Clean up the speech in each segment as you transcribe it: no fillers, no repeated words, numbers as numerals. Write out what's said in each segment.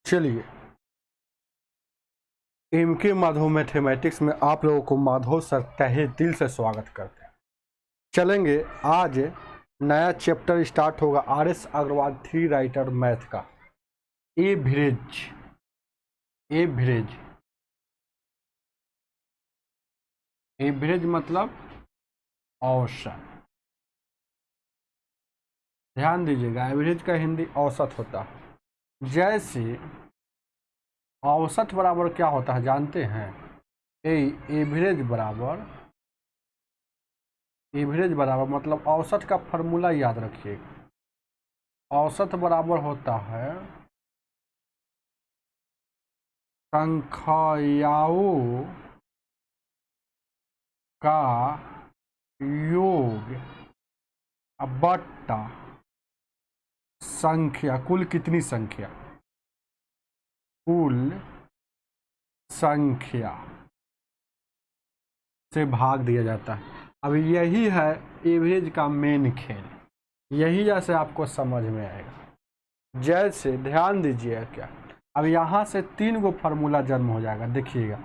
चलिए, MK Madhav mathematics में आप लोगों को माधव सर तहे दिल से स्वागत करते हैं। चलेंगे, आज नया चैप्टर स्टार्ट होगा RS अग्रवाल 3 राइटर मैथ का। एवरेज मतलब औसत। ध्यान दीजिएगा, एवरेज का हिंदी औसत होता है। जैसे औसत बराबर क्या होता है जानते हैं? एवरेज बराबर मतलब औसत का फॉर्मूला याद रखिएगा। औसत बराबर होता है संख्याओं का योग बट्टा संख्या, कुल कितनी संख्या, कुल संख्या से भाग दिया जाता है। अब यही है एवरेज का मेन खेल, यही जैसे आपको समझ में आएगा। जैसे ध्यान दीजिए, क्या अब यहाँ से 3 गो फार्मूला जन्म हो जाएगा। देखिएगा,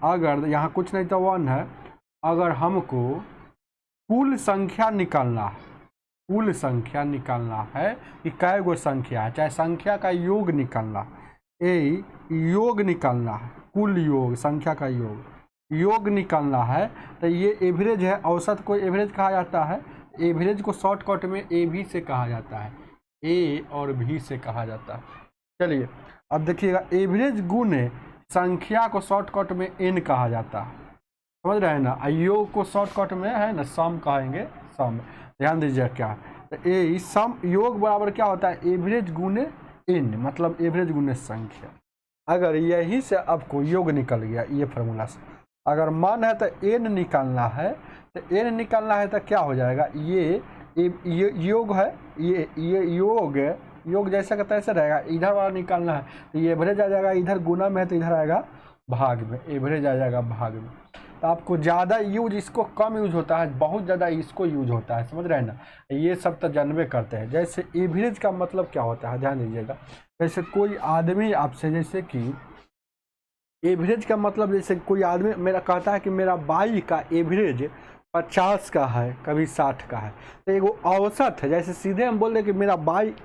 अगर यहाँ कुछ नहीं तो 1 है। अगर हमको कुल संख्या निकालना है कि कै गो संख्या है, चाहे संख्या का योग निकालना है, योग निकालना है, कुल योग, संख्या का योग निकालना है, तो ये एवरेज है। औसत को एवरेज कहा जाता है। एवरेज को शॉर्टकट में AB से कहा जाता है, A और B से कहा जाता है। चलिए, अब देखिएगा, एवरेज गुने संख्या को शॉर्टकट में N कहा जाता है, समझ रहे हैं ना। योग को शॉर्टकट में है ना सम कहेंगे, सम। ध्यान दीजिए, क्या तो सम योग बराबर क्या होता है? एवरेज गुने N, मतलब एवरेज गुने संख्या। अगर यही से आपको योग निकल गया ये फार्मूला से, अगर मान है तो N निकालना है, तो N निकालना है तो क्या हो जाएगा? ये योग है, ये योग जैसा का तैसे रहेगा। इधर वाला निकालना है तो ये एवरेज आ जाएगा, इधर गुना में है तो इधर आएगा भाग में, एवरेज आ जाएगा भाग में। तो आपको ज़्यादा यूज इसको कम यूज होता है, बहुत ज़्यादा इसको यूज होता है, समझ रहे हैं ना। ये सब तो जानबे करते हैं। जैसे एवरेज का मतलब क्या होता है, ध्यान दीजिएगा। जैसे कोई आदमी आपसे, जैसे कि एवरेज का मतलब, जैसे कोई आदमी मेरा कहता है कि मेरा बाइक का एवरेज 50 का है, कभी 60 का है, तो एक औसत है। जैसे सीधे हम बोल रहे कि मेरा बाइक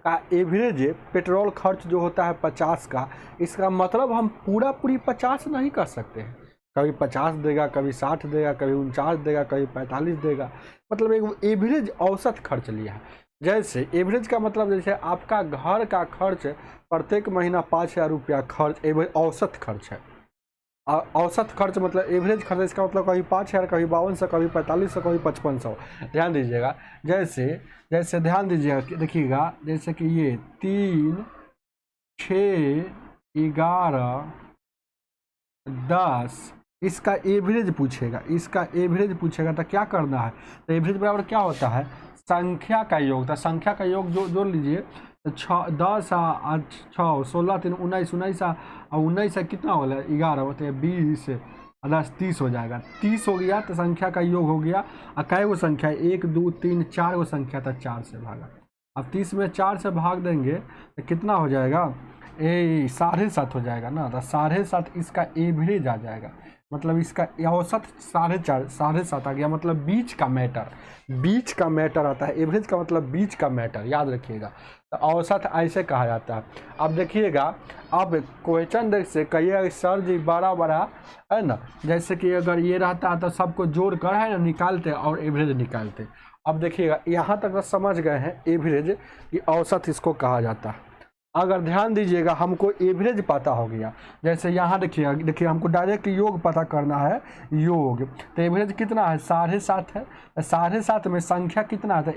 का एवरेज पेट्रोल खर्च जो होता है 50 का, इसका मतलब हम पूरी 50 नहीं कर सकते हैं। कभी 50 देगा, कभी 60 देगा, कभी 49 देगा, कभी 45 देगा, मतलब एक एवरेज औसत खर्च लिया है। जैसे एवरेज का मतलब, जैसे आपका घर का खर्च प्रत्येक महीना 5000 रुपया खर्च औसत खर्च है। औसत खर्च मतलब एवरेज खर्च, इसका मतलब कभी 5000, कभी 5200, कभी 4500, कभी 5500। ध्यान दीजिएगा, जैसे ध्यान दीजिएगा, देखिएगा, जैसे कि ये 3, 6, 11, 10, इसका एवरेज पूछेगा, तो क्या करना है? तो एवरेज बराबर क्या होता है? संख्या का योग। तो संख्या का योग जोड़ लीजिए, तो 10 6 16 3 19 19 कितना हो गया? 11 होते हैं, 20 10 30 हो जाएगा। 30 हो गया तो संख्या का योग हो गया। और कै गो संख्या? 1 2 3 4 गो संख्या, तो 4 से भागा। अब 30 में 4 से भाग देंगे तो कितना हो जाएगा? 7.5 हो जाएगा ना। तो 7.5 इसका एवरेज आ जाएगा, मतलब इसका औसत 7.5 आ गया, मतलब बीच का मैटर आता है। एवरेज का मतलब बीच का मैटर, याद रखिएगा। तो औसत ऐसे कहा जाता है। अब देखिएगा, अब क्वेश्चन देख से कहिएगा सर जी बड़ा है ना, जैसे कि अगर ये रहता तो सबको जोड़ कर है ना निकालते और एवरेज निकालते। अब देखिएगा, यहाँ तक तो समझ गए हैं एवरेज कि औसत इसको कहा जाता है। अगर ध्यान दीजिएगा, हमको एवरेज पता हो गया। जैसे यहाँ देखिए हमको डायरेक्ट योग पता करना है, योग। तो एवरेज कितना है? 7.5 है। 7.5 में संख्या कितना है? तो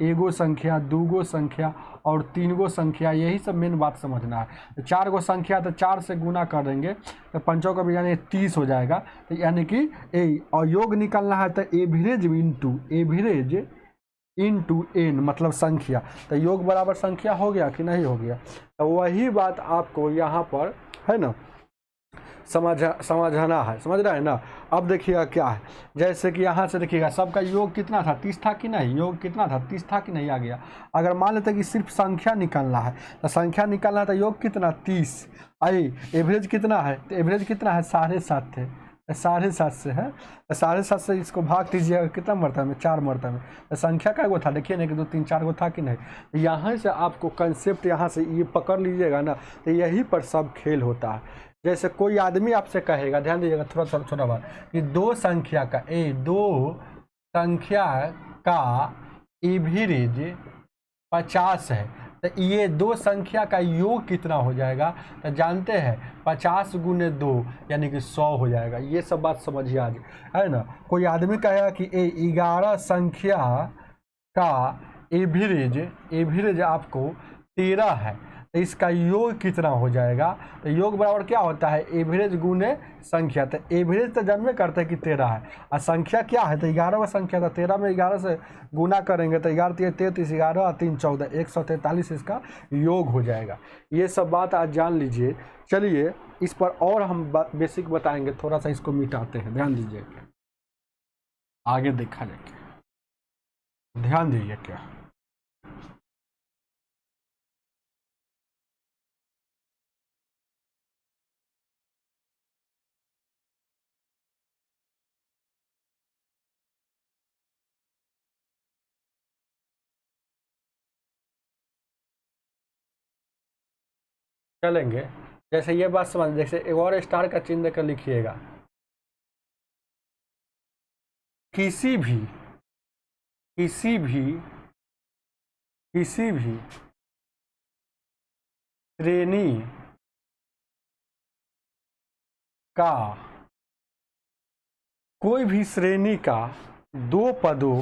एगो संख्या, 2 गो संख्या और 3 गो संख्या, यही सब मेन बात समझना है। तो 4 गो संख्या, तो 4 से गुना कर देंगे तो 5 का भी यानी 30 हो जाएगा। तो यानी कि और योग निकालना है तो एवरेज इंटू N मतलब संख्या। तो योग बराबर संख्या हो गया कि नहीं हो गया? तो वही बात आपको यहाँ पर है ना समझना है, समझ रहे हैं ना। अब देखिएगा क्या है, जैसे कि यहाँ से देखिएगा सबका योग कितना था, 30 था कि नहीं, योग कितना था, 30 था कि नहीं, आ गया। अगर मान लेते कि सिर्फ संख्या निकालना है, तो संख्या निकालना है तो योग कितना 30 आई, एवरेज कितना है, तो एवरेज कितना है 7.5 थे, 7.5 से है, 7.5 से इसको भाग दीजिएगा कितना मरता में, 4 मरता में। तो संख्या का वो था, देखिए ना कि 2 3 4 गो था कि नहीं। यहाँ से आपको कंसेप्ट यहाँ से ये पकड़ लीजिएगा ना, तो यहीं पर सब खेल होता है। जैसे कोई आदमी आपसे कहेगा, ध्यान दीजिएगा छोटा बात, कि 2 संख्या का 2 संख्या का एवरेज 50 है, तो ये 2 संख्या का योग कितना हो जाएगा, तो जानते हैं 50 गुने 2 यानी कि 100 हो जाएगा। ये सब बात समझिए आज, है ना। कोई आदमी कहेगा कि 11 संख्या का एवरेज आपको 13 है, तो इसका योग कितना हो जाएगा, तो योग बराबर क्या होता है, एवरेज गुने संख्या। तो एवरेज तो जानवे करते हैं कि 13 है, और संख्या क्या है, तो 11वां संख्या था, 13 में 11 से गुना करेंगे तो 11 3 33, 11 3 14, 143 इसका योग हो जाएगा। ये सब बात आज जान लीजिए। चलिए इस पर और हम बेसिक बताएंगे, थोड़ा सा इसको मिटाते हैं, ध्यान दीजिए, आगे देखा जाएगा, ध्यान दीजिए क्या। चलेंगे, जैसे ये बात समझ, जैसे एक और स्टार का चिन्ह देकर लिखिएगा, किसी भी श्रेणी का, कोई भी श्रेणी का 2 पदों,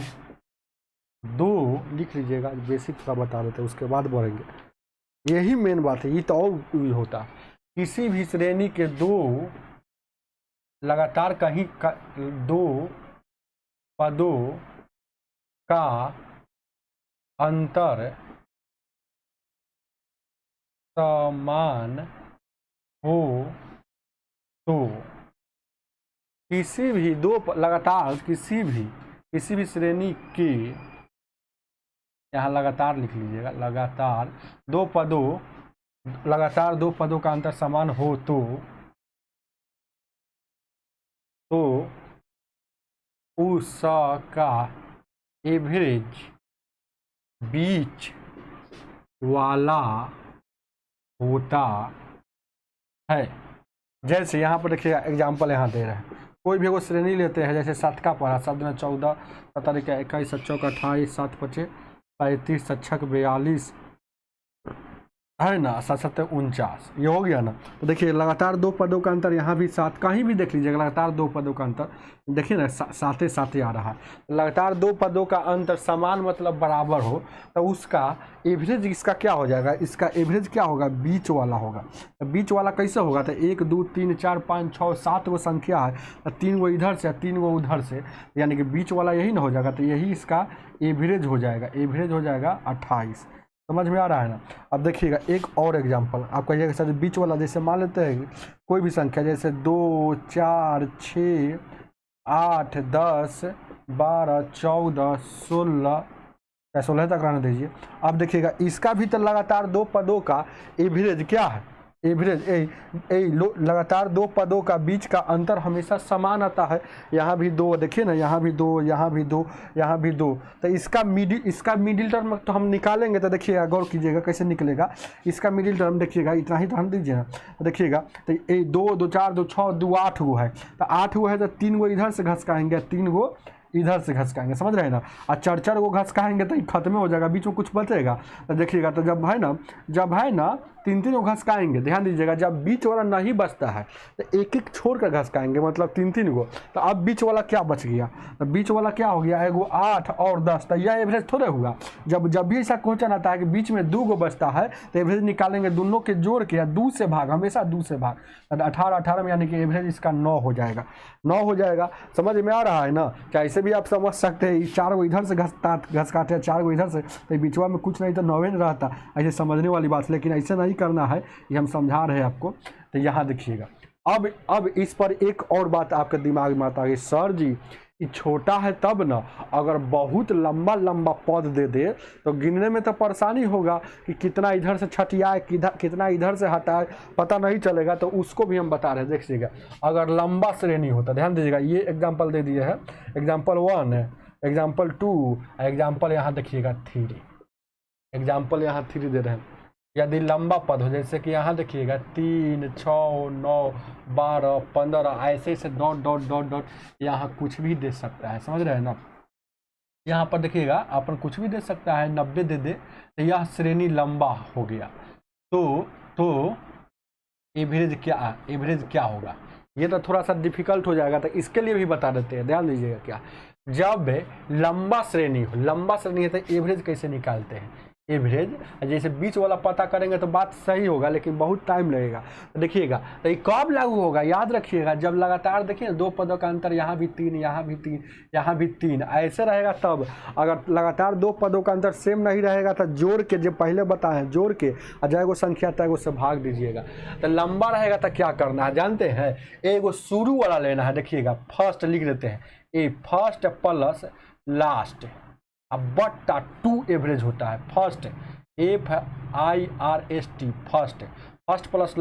2 लिख लीजिएगा, बेसिक का बता देते हैं उसके बाद बढ़ेंगे, यही मेन बात है। ये तो और भी होता, किसी भी श्रेणी के 2 लगातार कहीं का 2 पदों का अंतर समान हो तो किसी भी 2 लगातार किसी भी श्रेणी के, यहाँ लगातार लिख लीजिएगा, लगातार 2 पदों का अंतर समान हो तो उसका एवरेज बीच वाला होता है। जैसे यहाँ पर देखिएगा एग्जाम्पल यहाँ दे रहे हैं, कोई भी वो श्रेणी लेते हैं, जैसे 7 का पढ़ा, 7 में 14, 17 का 21, 7 चौका 28, 7 पचे 35, 7 छक 42, है ना, 7 7 49, ये हो गया ना। तो देखिए लगातार 2 पदों का अंतर, यहाँ भी 7, कहीं भी देख लीजिएगा लगातार 2 पदों का अंतर, देखिए ना 7 आ रहा है। लगातार 2 पदों का अंतर समान मतलब बराबर हो, तो उसका एवरेज इसका क्या हो जाएगा, इसका एवरेज क्या होगा, बीच वाला होगा। तो बीच वाला कैसे होगा, तो 1 2 3 4 5 6 7 गो संख्या है, तो 3 गो इधर से 3 गो उधर से, यानी कि बीच वाला यही ना हो जाएगा, तो यही इसका एवरेज हो जाएगा, एवरेज हो जाएगा 28। समझ में आ रहा है ना। अब देखिएगा एक और एग्जांपल, आप कहिएगा सर बीच वाला, जैसे मान लेते हैं कोई भी संख्या, जैसे 2 4 6 8 10 12 14 16 तक रहने दीजिए। अब देखिएगा इसका भी तो लगातार 2 पदों का एवरेज क्या है, एवरेज लगातार 2 पदों का बीच का अंतर हमेशा समान आता है। यहाँ भी 2, देखिए ना, यहाँ भी 2, यहाँ भी 2, यहाँ भी 2, तो इसका मिडिल टर्म तो हम निकालेंगे। तो देखिएगा गौर कीजिएगा कैसे निकलेगा इसका मिडिल टर्म, देखिएगा इतना ही ध्यान दीजिए ना। तो देखिएगा तो 2 2 4 2 6 2 8 गो है, तो 8 गो है तो 3 गो इधर से घसकाएंगे, 3 गो इधर से घसकाएंगे, समझ रहे हैं ना। और 4 गो घसकाएंगे तो खत्म हो जाएगा, बीच में कुछ बचेगा। तो देखिएगा तो जब है ना 3 गो घसकाएंगे, ध्यान दीजिएगा, जब बीच वाला नहीं बचता है तो एक एक छोड़ कर घसकाएंगे, मतलब 3 गो। तो अब बीच वाला क्या बच गया, तो बीच वाला क्या हो गया, एगो 8 और 10, तो यह एवरेज थोड़े हुआ। जब भी ऐसा क्वेश्चन आता है कि बीच में 2 गो बचता है, तो एवरेज निकालेंगे, दोनों के जोड़ के 2 से भाग, हमेशा 2 से भाग, 18 में, यानी कि एवरेज इसका 9 हो जाएगा, 9 हो जाएगा। समझ में आ रहा है ना। क्या ऐसे भी आप समझ सकते हैं, 4 गो इधर से घसकाते हैं, 4 गो इधर से, तो बीचवा में कुछ नहीं तो 9 रहता, ऐसे समझने वाली बात। लेकिन ऐसे नहीं करना है, ये हम समझा रहे हैं आपको। तो यहाँ देखिएगा अब इस पर एक और बात आपके दिमाग में आता है, सर जी ये छोटा है तब ना, अगर बहुत लंबा लंबा पद दे दे तो गिनने में तो परेशानी होगा कि कितना इधर से छटियाए कितना इधर से हटाए, पता नहीं चलेगा। तो उसको भी हम बता रहे हैं, देखिएगा अगर लंबा श्रेणी होता, ध्यान दीजिएगा, ये एग्जाम्पल दे दिए है, एग्जाम्पल 1 है, एग्जाम्पल 2, एग्जाम्पल यहाँ देखिएगा 3, एग्जाम्पल यहाँ 3 दे रहे हैं। यदि लंबा पद हो, जैसे कि यहाँ देखिएगा 3, 6, 9, 12, 15, ऐसे से डॉट डॉट डॉट डॉट यहाँ कुछ भी दे सकता है, समझ रहे हैं ना। यहाँ पर देखिएगा अपन कुछ भी दे सकता है, 90 दे दे तो यह श्रेणी लंबा हो गया। तो एवरेज क्या होगा, ये तो थोड़ा सा डिफिकल्ट हो जाएगा, तो इसके लिए भी बता देते हैं, ध्यान दीजिएगा। क्या, जब लंबा श्रेणी हो, लंबा श्रेणी है तो एवरेज कैसे निकालते हैं, एवरेज जैसे बीच वाला पता करेंगे तो बात सही होगा, लेकिन बहुत टाइम लगेगा। तो देखिएगा तो ये कब लागू होगा, याद रखिएगा, जब लगातार देखिए 2 पदों का अंतर, यहाँ भी 3, यहाँ भी 3, यहाँ भी 3, ऐसे रहेगा तब। अगर लगातार 2 पदों का अंतर सेम नहीं रहेगा तो जोड़ के, जो पहले बताएं, जोड़ के जैगो संख्या तैगो से भाग दीजिएगा। तो लंबा रहेगा तो क्या करना है जानते हैं, एगो शुरू वाला लेना है, देखिएगा फर्स्ट लिख देते हैं, ए फर्स्ट प्लस लास्ट, अब बट्टा 2 एवरेज होता है, first FIRST, first plus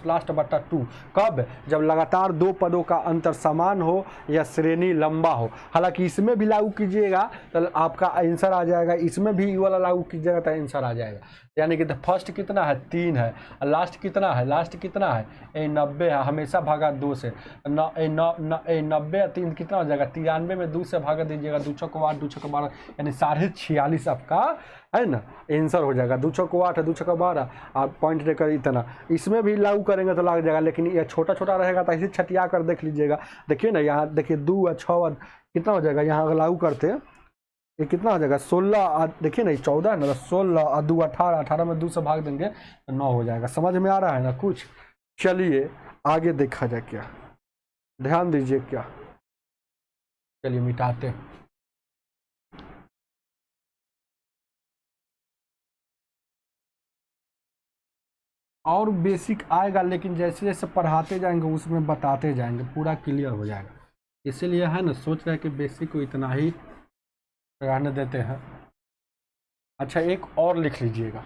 last बट्टा 2, कब, जब लगातार 2 पदों का अंतर समान हो या श्रेणी लंबा हो। हालांकि इसमें भी लागू कीजिएगा तो आपका आंसर आ जाएगा, इसमें भी वाला लागू कीजिएगा तो आंसर आ जाएगा। यानी कि फर्स्ट कितना है 3 है, लास्ट कितना है, 90 है, हमेशा भागा 2 से, 90 3 कितना हो जाएगा 93 में 2 से भागा दीजिएगा, 2 छक 8, 2 छक 12, यानी 46.5 आपका है ना आंसर हो जाएगा। 2 छक 8 है, 2 छक 12, आप पॉइंट देकर इतना, इसमें भी लागू करेंगे तो लग जाएगा, लेकिन ये छोटा छोटा रहेगा तो ऐसे छटिया कर देख लीजिएगा। देखिए ना यहाँ देखिए 2 और 6 कितना हो जाएगा, यहाँ अगर लागू करते हैं ये कितना हो जाएगा 16, देखिए ना 14 है ना, 16 और 2 18, 18 में 2 से भाग देंगे तो 9 हो जाएगा। समझ में आ रहा है ना कुछ। चलिए आगे देखा जाए, क्या ध्यान दीजिए, क्या चलिए मिटाते हैं। और बेसिक आएगा, लेकिन जैसे जैसे पढ़ाते जाएंगे उसमें बताते जाएंगे, पूरा क्लियर हो जाएगा। इसीलिए है ना सोच रहे हैं कि बेसिक को इतना ही रहने देते हैं। अच्छा एक और लिख लीजिएगा,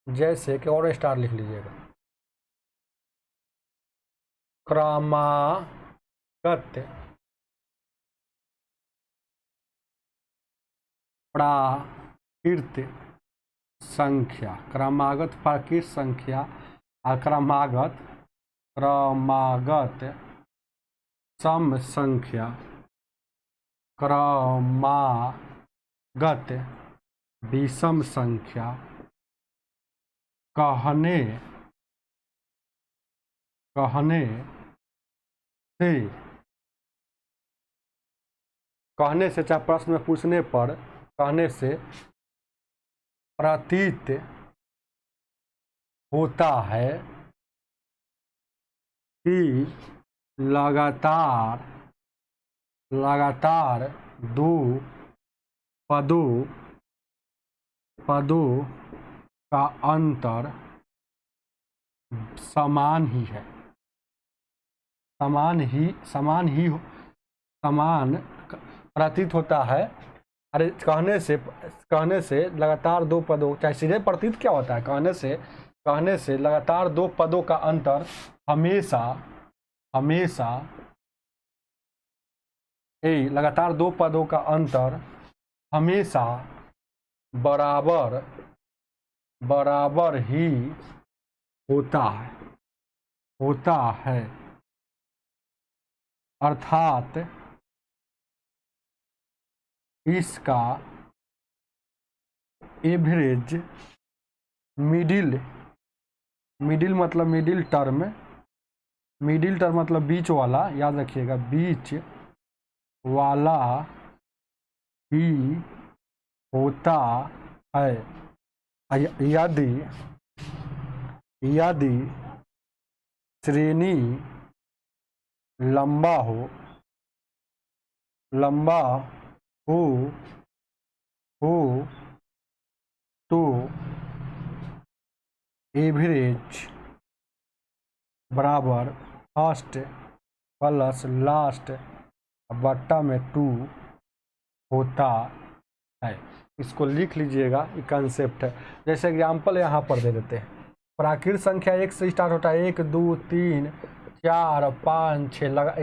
जैसे कि और स्टार लिख लीजिएगा, क्रमागत प्राकृत संख्या, क्रमागत प्राकृत संख्या, क्रमागत सम संख्या, क्रमागत विषम संख्या कहने से चाहे प्रश्न में पूछने पर कहने से प्रतीत होता है कि लगातार 2 पदों का अंतर समान प्रतीत होता है। अरे कहने से लगातार 2 पदों, चाहे सीधे प्रतीत क्या होता है, कहने से लगातार 2 पदों का अंतर हमेशा लगातार 2 पदों का अंतर हमेशा बराबर ही होता है, अर्थात इसका एवरेज मिडिल मतलब मिडिल टर्म मतलब बीच वाला, याद रखिएगा बीच वाला ही होता है। यदि श्रेणी लंबा हो तो एवरेज बराबर फर्स्ट प्लस लास्ट बट्टा में 2 होता है। इसको लिख लीजिएगा, ये कंसेप्ट है। जैसे एग्जाम्पल यहाँ पर दे देते हैं, प्राकृत संख्या 1 से स्टार्ट होता है, 1 2 3 4 5 6 लगा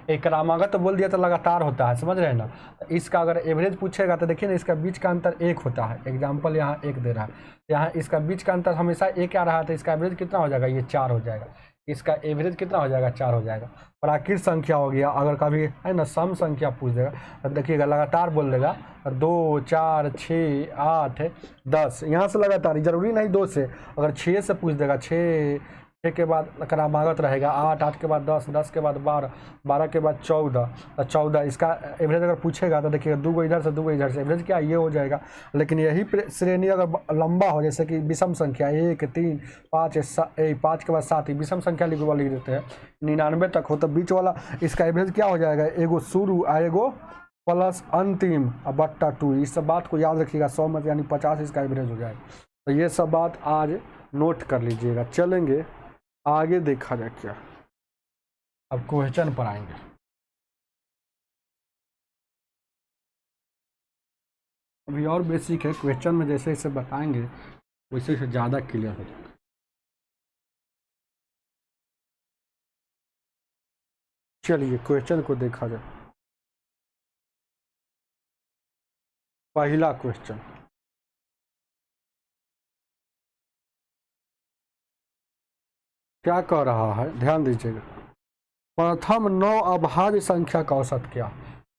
एक क्रमागत तो बोल दिया तो लगातार होता है, समझ रहे हैं ना। इसका अगर एवरेज पूछेगा तो देखिए ना, इसका बीच का अंतर 1 होता है। एग्जाम्पल यहाँ 1 दे रहा है, यहाँ इसका बीच का अंतर हमेशा 1 आ रहा है, तो इसका एवरेज कितना हो जाएगा, ये 4 हो जाएगा। इसका एवरेज कितना हो जाएगा, 4 हो जाएगा। प्राकृत संख्या हो गया। अगर कभी है ना सम संख्या पूछ देगा तो देखिएगा लगातार बोल देगा, 2 4 6 8 10, यहाँ से लगातार, जरूरी नहीं 2 से। अगर 6 से पूछ देगा, 6 के बाद क्रमागत रहेगा, 8 8 के बाद 10 10 के बाद 12 12 के बाद 14 14। इसका एवरेज अगर पूछेगा तो देखिएगा 2 इधर से 2 इधर से, एवरेज क्या ये हो जाएगा। लेकिन यही श्रेणी अगर लंबा हो, जैसे कि विषम संख्या 1 3 5 5 के बाद 7, विषम संख्या लिख देते हैं, 99 तक हो, तो बीच वाला इसका एवरेज क्या हो जाएगा, एगो शुरू एगो प्लस अंतिम बट्टा 2। इस सब बात को याद रखिएगा, 100 में यानी 50 इसका एवरेज हो जाएगा। तो ये सब बात आज नोट कर लीजिएगा। चलेंगे आगे, देखा जाए क्या। अब क्वेश्चन पर आएंगे। अभी और बेसिक है, क्वेश्चन में जैसे जैसे बताएंगे वैसे से ज़्यादा क्लियर हो जाएगा। चलिए क्वेश्चन को देखा जाए। पहला क्वेश्चन, क्या कह रहा है, ध्यान दीजिएगा। प्रथम 9 अभाज्य संख्या का औसत क्या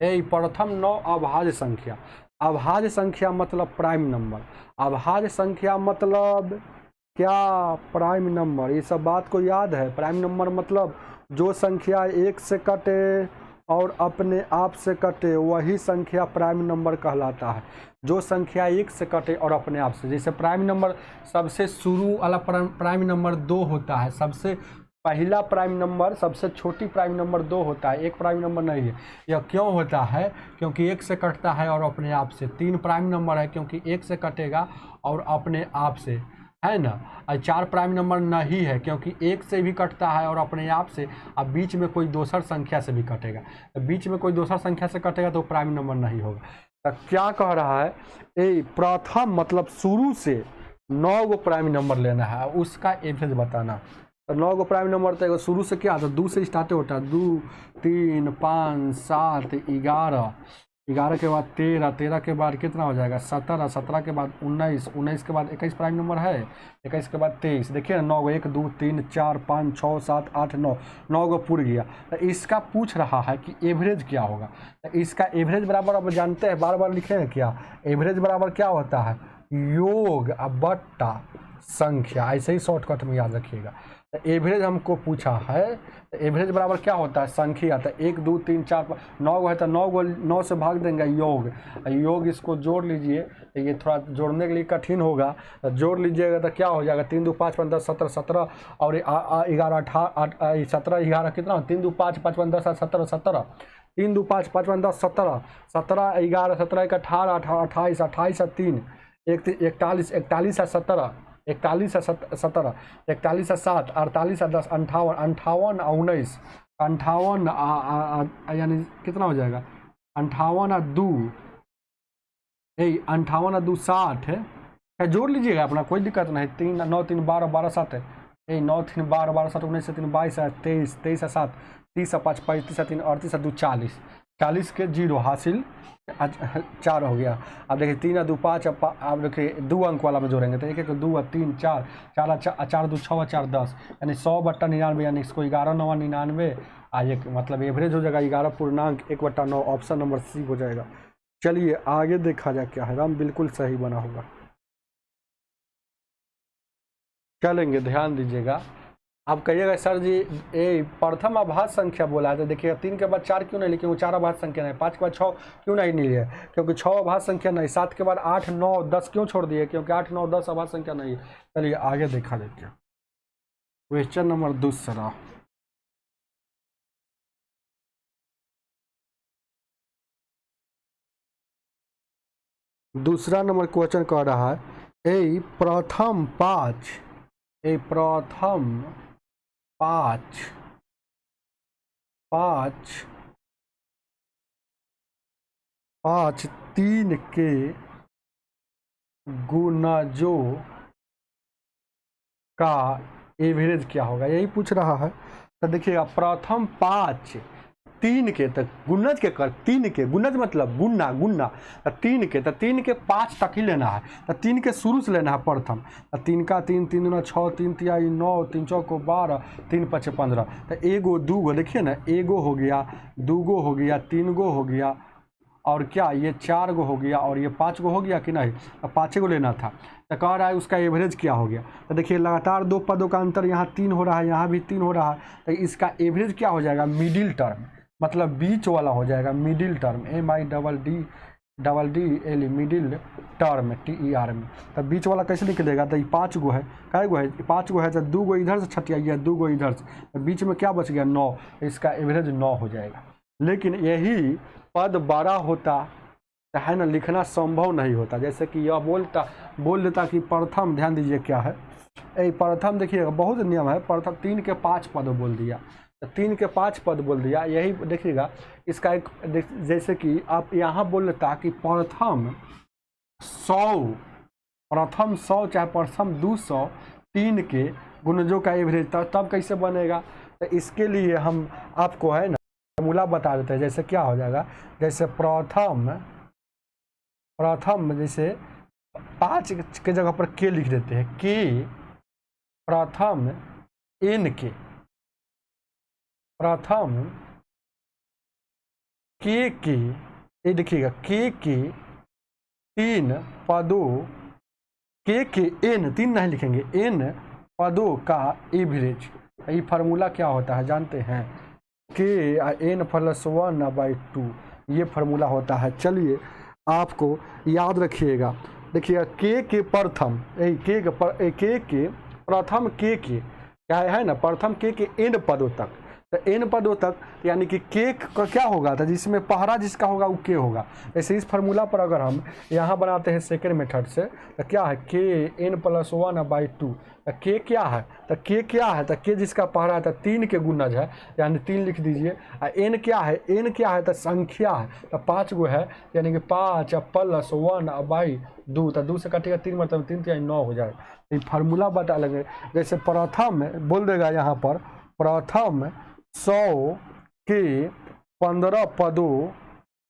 है। प्रथम 9 अभाज्य संख्या, अभाज्य संख्या मतलब प्राइम नंबर, अभाज्य संख्या मतलब क्या, प्राइम नंबर। ये सब बात को याद है। प्राइम नंबर मतलब जो संख्या 1 से कटे और अपने आप से कटे वही संख्या प्राइम नंबर कहलाता है। जो संख्या 1 से कटे और अपने आप से, जैसे प्राइम नंबर सबसे शुरू वाला प्राइम नंबर 2 होता है, सबसे पहला प्राइम नंबर, सबसे छोटी प्राइम नंबर 2 होता है, एक प्राइम नंबर नहीं है। यह क्यों होता है, क्योंकि 1 से कटता है और अपने आप से। 3 प्राइम नंबर है क्योंकि 1 से कटेगा और अपने आप से, है ना। और 4 प्राइम नंबर नहीं है क्योंकि 1 से भी कटता है और अपने आप से, अब बीच में कोई दूसर संख्या से भी कटेगा। तो बीच में कोई दूसर संख्या से कटेगा तो प्राइम नंबर नहीं होगा। तो क्या कह रहा है, प्रथम मतलब शुरू से 9 गो प्राइम नंबर लेना है, उसका एवरेज बताना। तो 9 गो प्राइम नंबर तो शुरू से क्या, तो 2 से स्टार्ट होता है, 2 3 5 7 11, 11 के बाद 13, 13 के बाद कितना हो जाएगा, 17, 17 के बाद 19, 19 के बाद 21 प्राइम नंबर है, 21 के बाद 23। देखिए ना, 9 गो, 1 2 3 4 5 6 7 8 9, 9 गो पूर गया। तो इसका पूछ रहा है कि एवरेज क्या होगा। तो इसका एवरेज बराबर, अब जानते हैं, बार बार लिखे हैं क्या, एवरेज बराबर क्या होता है, योग बट्टा संख्या। ऐसे ही शॉर्टकट में याद रखिएगा। तो एवरेज हमको पूछा है, तो एवरेज बराबर क्या होता है, संख्या। तो 1 2 3 4 5 9 गो है, तो 9 गो 9 से भाग देंगे, योग योग इसको जोड़ लीजिए। तो ये थोड़ा जोड़ने के लिए कठिन होगा, तो जोड़ लीजिएगा तो क्या हो जाएगा, 3 2 5 5 10 17 17 और 11 18 17 11 कितना, 3 2 5 5 5 10 17 17, 3 2 5 5 5 10 17 17 11 17 1 18 28 28 3 41 41 17 41 17 41 7 48 10 58 58 19 58 यानी कितना हो जाएगा, 58 और 2 58 और 2 60 है। जोड़ लीजिएगा अपना, कोई दिक्कत नहीं। 3 9 3 12 12 7 है, 9 3 12 12 7 19 3 22 23 23 7 30 5 35 3 38 2 40, 40 के 0 हासिल, 4 हो गया। अब देखिए 3 2 5, अब देखिए 2 अंक वाला में जोड़ेंगे तो 1 1 2 3 4 4 2 6 4 10, यानी 100 बट्टा 99, यानी इसको 11 9 99 एक मतलब एवरेज हो जाएगा 11.1/9। ऑप्शन नंबर सी हो जाएगा। चलिए आगे देखा जाए क्या है, राम बिल्कुल सही बना होगा। चलेंगे, ध्यान दीजिएगा। आप कहिएगा सर जी प्रथम अभाज्य संख्या बोला है, तो देखिएगा 3 के बाद 4 क्यों नहीं लिखे, वो 4 अभाज्य संख्या नहीं। 5 के बाद 6 क्यों नहीं लिए, क्योंकि 6 अभाज्य संख्या नहीं। 7 के बाद 8 9 10 क्यों छोड़ दिए, क्योंकि 8 9 10 अभाज्य संख्या नहीं। चलिए आगे देखा जाए। क्वेश्चन नंबर दूसरा, दूसरा नंबर क्वेश्चन कह रहा है, प्रथम 5 प्रथम पाँच तीन के गुणजों का एवरेज क्या होगा, यही पूछ रहा है। तो देखिएगा प्रथम पाँच तीन के तक गुणज के कर, तीन के गुणज मतलब गुणा गुणा, तो तीन के पाँच तक ही लेना है। तो तीन के शुरू से लेना है प्रथम। तो तीन का तीन, तीन दूना छः, तीन तिहाई नौ, तीन चौको 12, तीन पचे 15। तो एगो दूगो देखिए ना, एगो हो गया, दूगो हो गया, तीन गो हो गया, और क्या ये 4 गो हो गया, और ये 5 गो हो गया कि नहीं। अब 5 गो लेना था। तो कह रहा है उसका एवरेज क्या हो गया। तो देखिए लगातार दो पदों का अंतर, यहाँ 3 हो रहा है, यहाँ भी 3 हो रहा है। तो इसका एवरेज क्या हो जाएगा, मिडिल टर्म, मतलब बीच वाला हो जाएगा, middle term, MIDDL middle term, TER में। तो बीच वाला कैसे निकलेगा, तो ये 5 गो है, कै गो है, 5 गो है। तो 2 गो इधर से छटियाइए, 2 गो इधर से, तो बीच में क्या बच गया, 9। इसका एवरेज 9 हो जाएगा। लेकिन यही पद बड़ा होता तो है ना, लिखना संभव नहीं होता। जैसे कि यह बोल देता कि प्रथम, ध्यान दीजिए क्या है, प्रथम देखिएगा बहुत नियम है। प्रथम 3 के 5 पद बोल दिया, तो 3 के 5 पद बोल दिया। यही देखिएगा इसका एक, जैसे कि आप यहाँ बोल देता कि प्रथम 100 चाहे प्रथम 200, 3 के गुणजों का एवरेज, तब कैसे बनेगा। तो इसके लिए हम आपको है ना फॉर्मूला बता देते हैं। जैसे क्या हो जाएगा, जैसे प्रथम जैसे 5 के जगह पर के लिख देते हैं, के प्रथम n के, प्रथम के ये देखिएगा के 3 पदों, के n 3 नहीं लिखेंगे, n पदों का एवरेज। ये फार्मूला क्या होता है जानते हैं, के n+1/2, ये फार्मूला होता है। चलिए आपको याद रखिएगा। देखिएगा के प्रथम, के प्रथम के क्या है ना, प्रथम के n पदों तक, तो n पदों तक यानी कि के का क्या होगा, तो जिसमें पहला जिसका होगा वो के होगा। ऐसे इस फार्मूला पर अगर हम यहाँ बनाते हैं सेकेंड मेथड से, तो क्या है के n+1/2। तो के क्या है, तो के क्या है, तो के जिसका पहला है तो 3 के गुणज है, यानी 3 लिख दीजिए। n क्या है, n क्या है, तो संख्या है, तो 5 गो है, यानी कि 5+1/2। तो 2 से कटेगा 3, मतलब 3 3 9 हो जाएगा। तो फार्मूला बता लेंगे। जैसे प्रथम बोल देगा यहाँ पर, प्रथम 100 के 15 पदों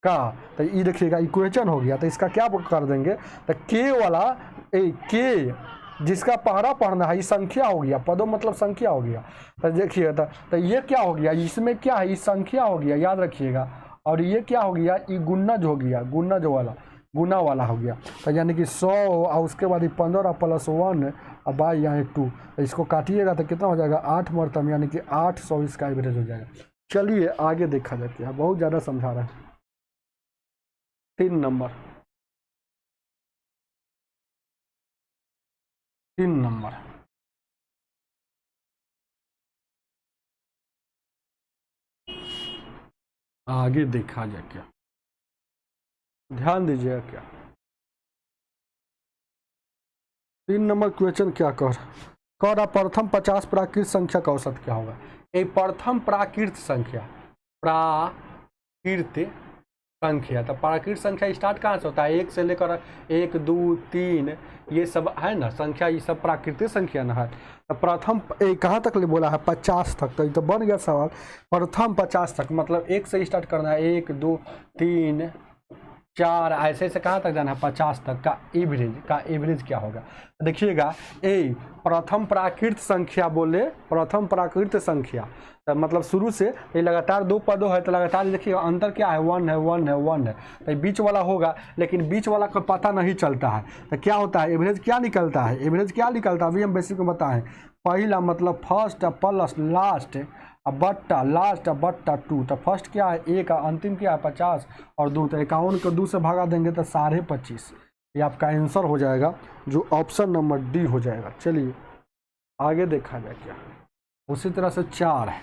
का, तो ये देखिएगा इक्वेशन हो गया। तो इसका क्या कर देंगे, तो के वाला के जिसका पहरा पढ़ना है, ये संख्या हो गया, पदों मतलब संख्या हो गया। तो देखिए तो ये क्या हो गया, इसमें क्या है, ये संख्या हो गया, याद रखिएगा। और ये क्या हो गया, ये गुणज हो गया, गुणज वाला, गुना वाला हो गया। तो यानी कि 100 और उसके बाद 15+1 और बाई यहाँ 2, तो इसको काटिएगा तो कितना हो जाएगा, 8 मरतम, यानी कि 800 इसका एवरेज हो जाएगा। चलिए आगे देखा जाता है, बहुत ज़्यादा समझा रहा है। 3 नंबर, आगे देखा जाए क्या, ध्यान दीजिएगा क्या। 3 नंबर क्वेश्चन क्या कह रहा, प्रथम 50 प्राकृत संख्या का औसत क्या होगा। ये प्रथम प्राकृत संख्या, तो प्राकृत संख्या स्टार्ट कहाँ से होता है, 1 से लेकर 1 2 3 ये सब है ना संख्या, ये सब प्राकृतिक संख्या ना है। तो प्रथम कहाँ तक ले बोला है, 50 तक। तो ये तो बन गया सवाल, प्रथम 50 तक, मतलब 1 से स्टार्ट करना है, 1 2 3 4 ऐसे से कहाँ तक जाना है, 50 तक का एवरेज क्या होगा। देखिएगा प्रथम प्राकृत संख्या बोले, प्रथम प्राकृत संख्या, तो मतलब शुरू से ये लगातार 2 पदों है, तो लगातार देखिएगा अंतर क्या है, 1 है 1 है 1 है। तो बीच वाला होगा, लेकिन बीच वाला का पता नहीं चलता है। तो क्या होता है, एवरेज क्या निकलता है, एवरेज क्या निकलता है, अभी हम बेसिक में बताएं। पहला मतलब फर्स्ट प्लस लास्ट बट्टा, लास्ट बट्टा 2। तो फर्स्ट क्या है 1, अंतिम क्या है 50, और 2, तो 51 को 2 से भागा देंगे तो 25.5। ये आपका आंसर हो जाएगा, जो ऑप्शन नंबर डी हो जाएगा। चलिए आगे देखा जाए क्या। उसी तरह से 4 है,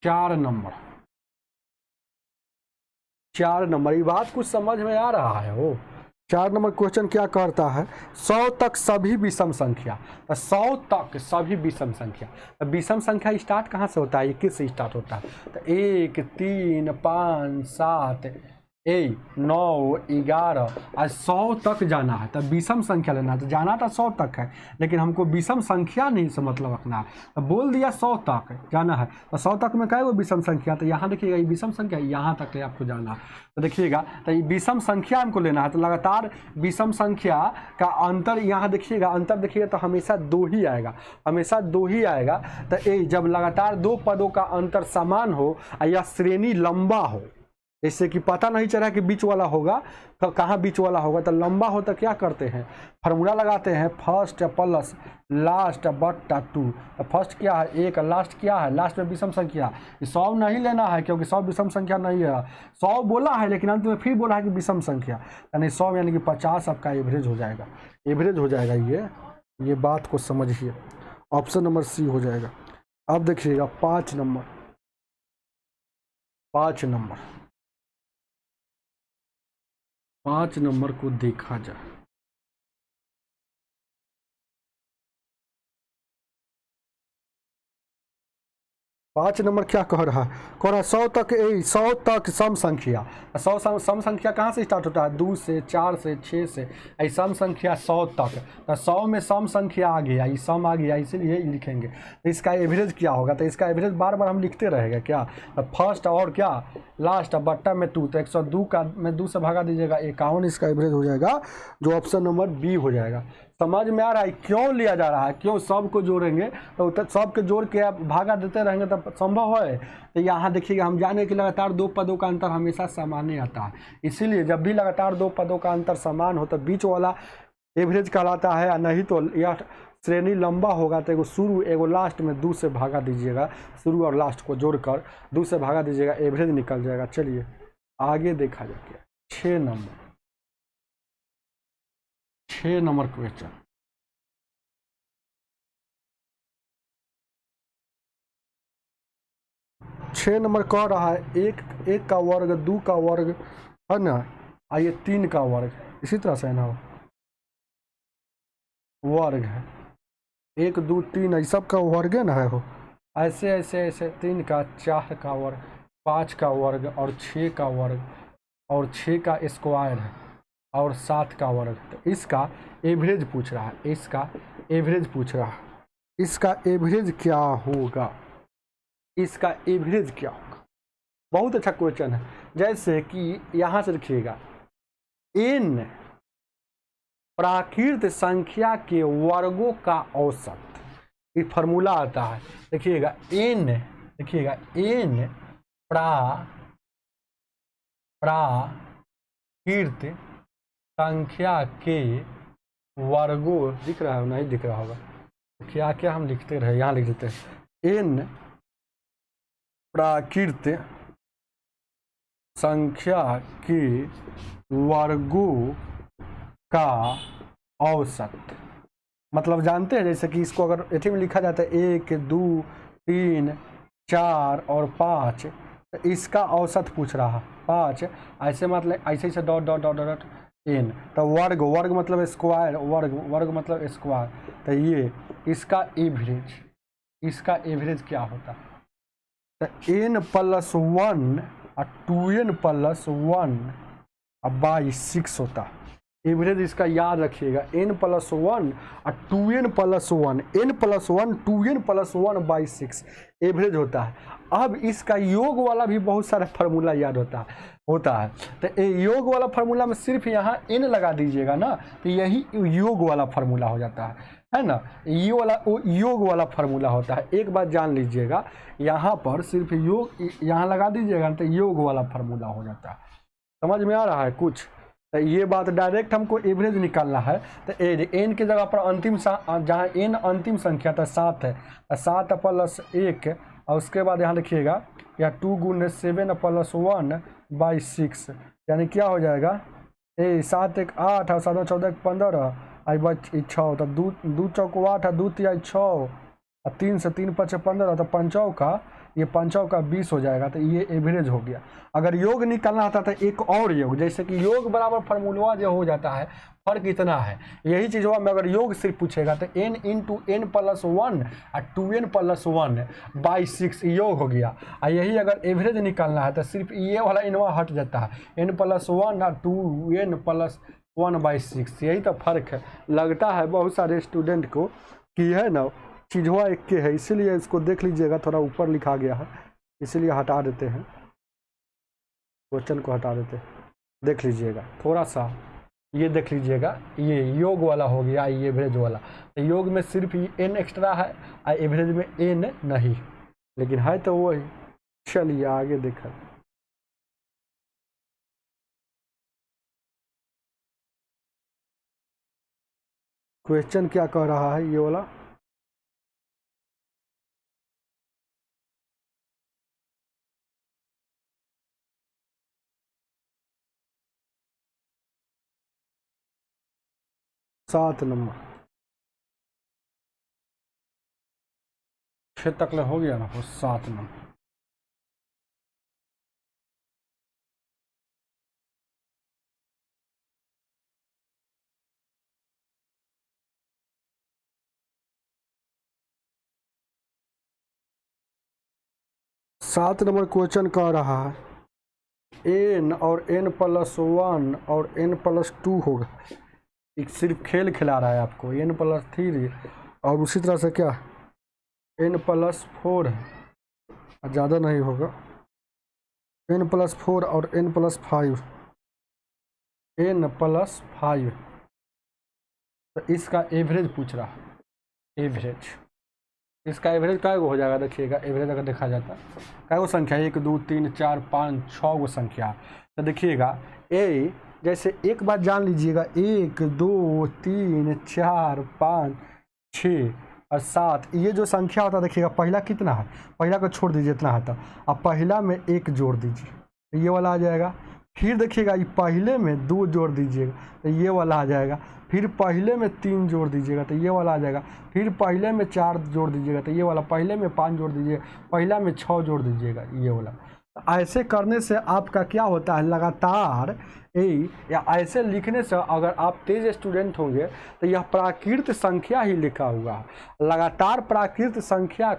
4 नंबर, ये बात कुछ समझ में आ रहा है हो, 4 नंबर क्वेश्चन क्या करता है, 100 तक सभी विषम संख्या। 100 तक सभी विषम संख्या, तो विषम संख्या स्टार्ट कहाँ से होता है, 21 से स्टार्ट होता है। तो 1 3 5 7 9 11 आज 100 तक जाना है, तो विषम संख्या लेना है। तो जाना तो 100 तक है, लेकिन हमको विषम संख्या नहीं से मतलब रखना है। तो बोल दिया 100 तक जाना है, तो 100 तक में क्या है वो विषम संख्या। तो यहाँ देखिएगा ये विषम संख्या, यहाँ तक आपको जाना है। तो देखिएगा, तो ये विषम संख्या हमको लेना है। तो लगातार विषम संख्या का अंतर यहाँ देखिएगा, अंतर देखिएगा तो हमेशा 2 ही आएगा, हमेशा 2 ही आएगा। तो ये जब लगातार 2 पदों का अंतर समान हो या श्रेणी लंबा हो, जैसे कि पता नहीं चला कि बीच वाला होगा तो कहाँ बीच वाला होगा, तो लंबा हो तो क्या करते हैं, फार्मूला लगाते हैं, फर्स्ट प्लस लास्ट बट्टा 2। तो फर्स्ट क्या है 1, लास्ट क्या है, लास्ट में विषम संख्या। 100 नहीं लेना है क्योंकि 100 विषम संख्या नहीं है। 100 बोला है लेकिन अंत में फिर बोला है कि विषम संख्या, यानी 100 यानी कि 50 आपका एवरेज हो जाएगा, एवरेज हो जाएगा। ये बात को समझिए, ऑप्शन नंबर सी हो जाएगा। अब देखिएगा 5 नंबर, 5 नंबर को देखा जाए। 5 नंबर क्या कह रहा है, 100 तक 100 तक सम संख्या। 100 सम संख्या कहाँ से स्टार्ट होता है, 2 से 4 से 6 से, ऐ सम संख्या 100 तक। तो 100 में सम संख्या आ गया, ये सम आ गया, इसीलिए लिखेंगे। तो इसका एवरेज क्या होगा, तो इसका एवरेज बार बार हम लिखते रहेंगे क्या, तो फर्स्ट और क्या लास्ट बट्टा में 2। तो 102 का में 2 से भागा दीजिएगा 51, इसका एवरेज हो जाएगा, जो ऑप्शन नंबर बी हो जाएगा। समझ में आ रहा है क्यों लिया जा रहा है, क्यों सबको जोड़ेंगे तो सबके जोड़ के आप भागा देते रहेंगे तब संभव है। तो यहाँ देखिएगा हम जाने कि लगातार 2 पदों का अंतर हमेशा समान ही आता है, इसीलिए जब भी लगातार 2 पदों का अंतर समान हो तो बीच वाला एवरेज कहलाता है, या नहीं तो यह श्रेणी लंबा होगा तो एगो शुरू एगो लास्ट में 2 से भागा दीजिएगा, शुरू और लास्ट को जोड़कर 2 से भागा दीजिएगा, एवरेज निकल जाएगा। चलिए आगे देखा जाए 6 नंबर क्वेश्चन। छः नंबर कह रहा है 1 का वर्ग, 2 का वर्ग है ना, आइए 3 का वर्ग, इसी तरह से है ना वर्ग है, 1 2 3 ये सब का वर्ग है ना है हो, ऐसे ऐसे ऐसे 3 का, 4 का वर्ग, 5 का वर्ग और 6 का वर्ग और 6 का स्क्वायर है और 7 का वर्ग। तो इसका एवरेज पूछ रहा है, इसका एवरेज पूछ रहा है, इसका एवरेज क्या होगा, इसका एवरेज क्या होगा। बहुत अच्छा क्वेश्चन है। जैसे कि यहाँ से लिखिएगा n प्राकृत संख्या के वर्गों का औसत, ये फार्मूला आता है। देखिएगा n, देखिएगा n प्राकृत संख्या के वर्गों, दिख रहा है नहीं दिख रहा होगा, क्या क्या हम लिखते रहे, यहाँ लिख देते हैं n प्राकृत संख्या के वर्गों का औसत। मतलब जानते हैं जैसे कि इसको अगर एटी में लिखा जाता है 1 2 3 4 और 5, तो इसका औसत पूछ रहा है 5, ऐसे मतलब ऐसे ऐसे dot dot dot dot n। तो वर्ग, वर्ग मतलब स्क्वायर, वर्ग वर्ग मतलब स्क्वायर। तो ये इसका एवरेज, इसका एवरेज क्या होता है, तो n + 1 और 2n + 1 बाई 6 होता है। एवरेज इसका याद रखिएगा, n + 1 और 2n + 1, n + 1 2n + 1 by 6 average होता है। अब इसका योग वाला भी बहुत सारा फार्मूला याद होता है। तो योग वाला फार्मूला में सिर्फ यहाँ n लगा दीजिएगा ना, तो यही योग वाला फार्मूला हो जाता है ना, ये वाला योग वाला फार्मूला होता है। एक बात जान लीजिएगा, यहाँ पर सिर्फ योग यहाँ लगा दीजिएगा तो योग वाला फार्मूला हो जाता है। समझ में आ रहा है कुछ, तो ये बात डायरेक्ट हमको एवरेज निकालना है। तो n की जगह पर अंतिम जहाँ n अंतिम संख्या था 7 है, 7 + 1 और उसके बाद यहाँ लिखिएगा या 2 × 7 + 1 बाई 6, यानी क्या हो जाएगा 7 1 8 और 7 14 15 आई बच 6, तो 2 चौक 8 और 2 तिहाई 6 और 3 से 3 × 5 = 15, तो 5 का ये 5 का 20 हो जाएगा, तो ये एवरेज हो गया। अगर योग निकालना होता था एक और योग, जैसे कि योग बराबर फार्मूला जो हो जाता है, फर्क इतना है, यही चीज हुआ में अगर योग सिर्फ पूछेगा तो n इंटू n प्लस 1 और 2n प्लस 1/6 योग हो गया। और यही अगर एवरेज निकालना है तो सिर्फ ये वाला इनवा हट जाता है, n प्लस 1 और 2n प्लस 1/6। यही तो फर्क है। लगता है बहुत सारे स्टूडेंट को कि है ना चीज हुआ एक के है, इसीलिए इसको देख लीजिएगा, थोड़ा ऊपर लिखा गया है, इसीलिए हटा देते हैं, क्वेश्चन को हटा देते हैं, देख लीजिएगा थोड़ा सा, ये देख लीजिएगा, ये योग वाला हो गया, ये एवरेज वाला। तो योग में सिर्फ n एक्स्ट्रा है और एवरेज में n नहीं, लेकिन है तो वही। चलिए आगे देखा, क्वेश्चन क्या कह रहा है ये वाला, सात नंबर 6 तक हो गया ना, 7 नंबर। सात नंबर क्वेश्चन कह रहा है n और n प्लस 1 और n प्लस 2 होगा। एक सिर्फ खेल खिला रहा है आपको, n प्लस 3 और उसी तरह से क्या n प्लस 4 है, ज़्यादा नहीं होगा, n प्लस 4 और n प्लस 5, n प्लस 5। तो इसका एवरेज पूछ रहा है, एवरेज, इसका एवरेज काय हो जाएगा, देखिएगा एवरेज अगर देखा जाता है काय वो संख्या 1 2 3 4 5 6 वो संख्या। तो देखिएगा ए, जैसे एक बात जान लीजिएगा, 1 2 3 4 5 6 और 7, ये जो संख्या होता है देखिएगा पहला कितना है, पहला को छोड़ दीजिए इतना है, तो अब पहला में 1 जोड़ दीजिए तो ये वाला आ जाएगा। फिर देखिएगा ये पहले में 2 जोड़ दीजिएगा तो ये वाला आ जाएगा। फिर पहले में 3 जोड़ दीजिएगा तो ये वाला आ जाएगा। फिर पहले में 4 जोड़ दीजिएगा तो ये वाला, पहले में 5 जोड़ दीजिएगा, पहला में 6 जोड़ दीजिएगा ये वाला। ऐसे करने से आपका क्या होता है, लगातार या ऐसे लिखने से अगर आप तेज स्टूडेंट होंगे तो यह प्राकृत संख्या ही लिखा हुआ है। लगातार प्राकृत संख्या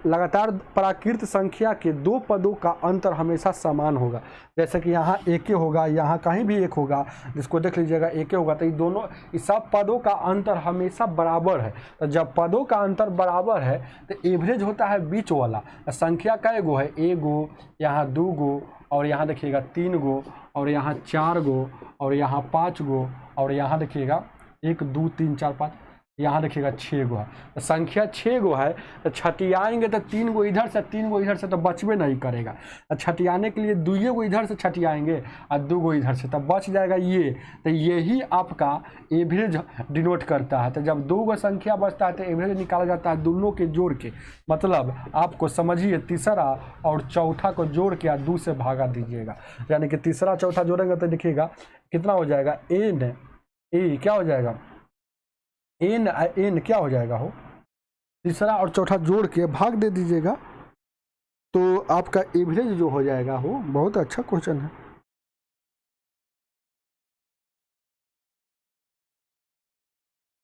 लगातार प्राकृत संख्या के 2 पदों का अंतर हमेशा समान होगा। जैसे कि यहाँ एक होगा, यहाँ कहीं भी एक होगा, जिसको देख लीजिएगा एक होगा, तो ये दोनों इस सब पदों का अंतर हमेशा बराबर है। तो जब पदों का अंतर बराबर है तो एवरेज होता है बीच वाला। संख्या कै गो है, 1 गो, यहाँ 2 गो, और यहाँ देखिएगा 3 गो, और यहाँ 4 गो, और यहाँ 5 गो, और यहाँ देखिएगा 1 2 3 4 5, यहाँ देखिएगा 6 गो है। तो संख्या 6 गो है, तो छटियाएंगे तो 3 गो इधर से 3 गो इधर से, तो बचबे नहीं करेगा। तो छटियाने के लिए 2 गो इधर से छटियाएंगे और 2 गो इधर से, तब बच जाएगा ये। तो यही आपका एवरेज डिनोट करता है। तो जब 2 गो संख्या बचता है तो एवरेज निकाला जाता है दोनों के जोड़ के। मतलब आपको समझिए, तीसरा और चौथा को जोड़ के 2 से भागा दीजिएगा, यानी कि तीसरा चौथा जोड़ेंगे तो देखिएगा कितना हो जाएगा, n क्या हो जाएगा, n क्या हो जाएगा, हो तीसरा और चौथा जोड़ के भाग दे दीजिएगा तो आपका एवरेज जो हो जाएगा हो। बहुत अच्छा क्वेश्चन है।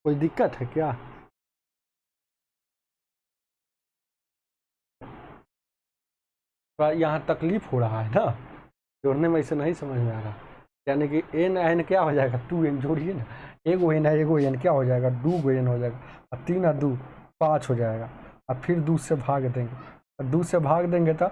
कोई दिक्कत है क्या? यहाँ तकलीफ हो रहा है ना, जोड़ने में ऐसे नहीं समझ में आ रहा। यानी कि n क्या हो जाएगा, 2n जोड़िए ना, 1 n है, 1 n क्या हो जाएगा, 2 n हो जाएगा, और 3 और 2 5 हो जाएगा, और फिर 2 से भाग देंगे, और 2 से भाग देंगे तो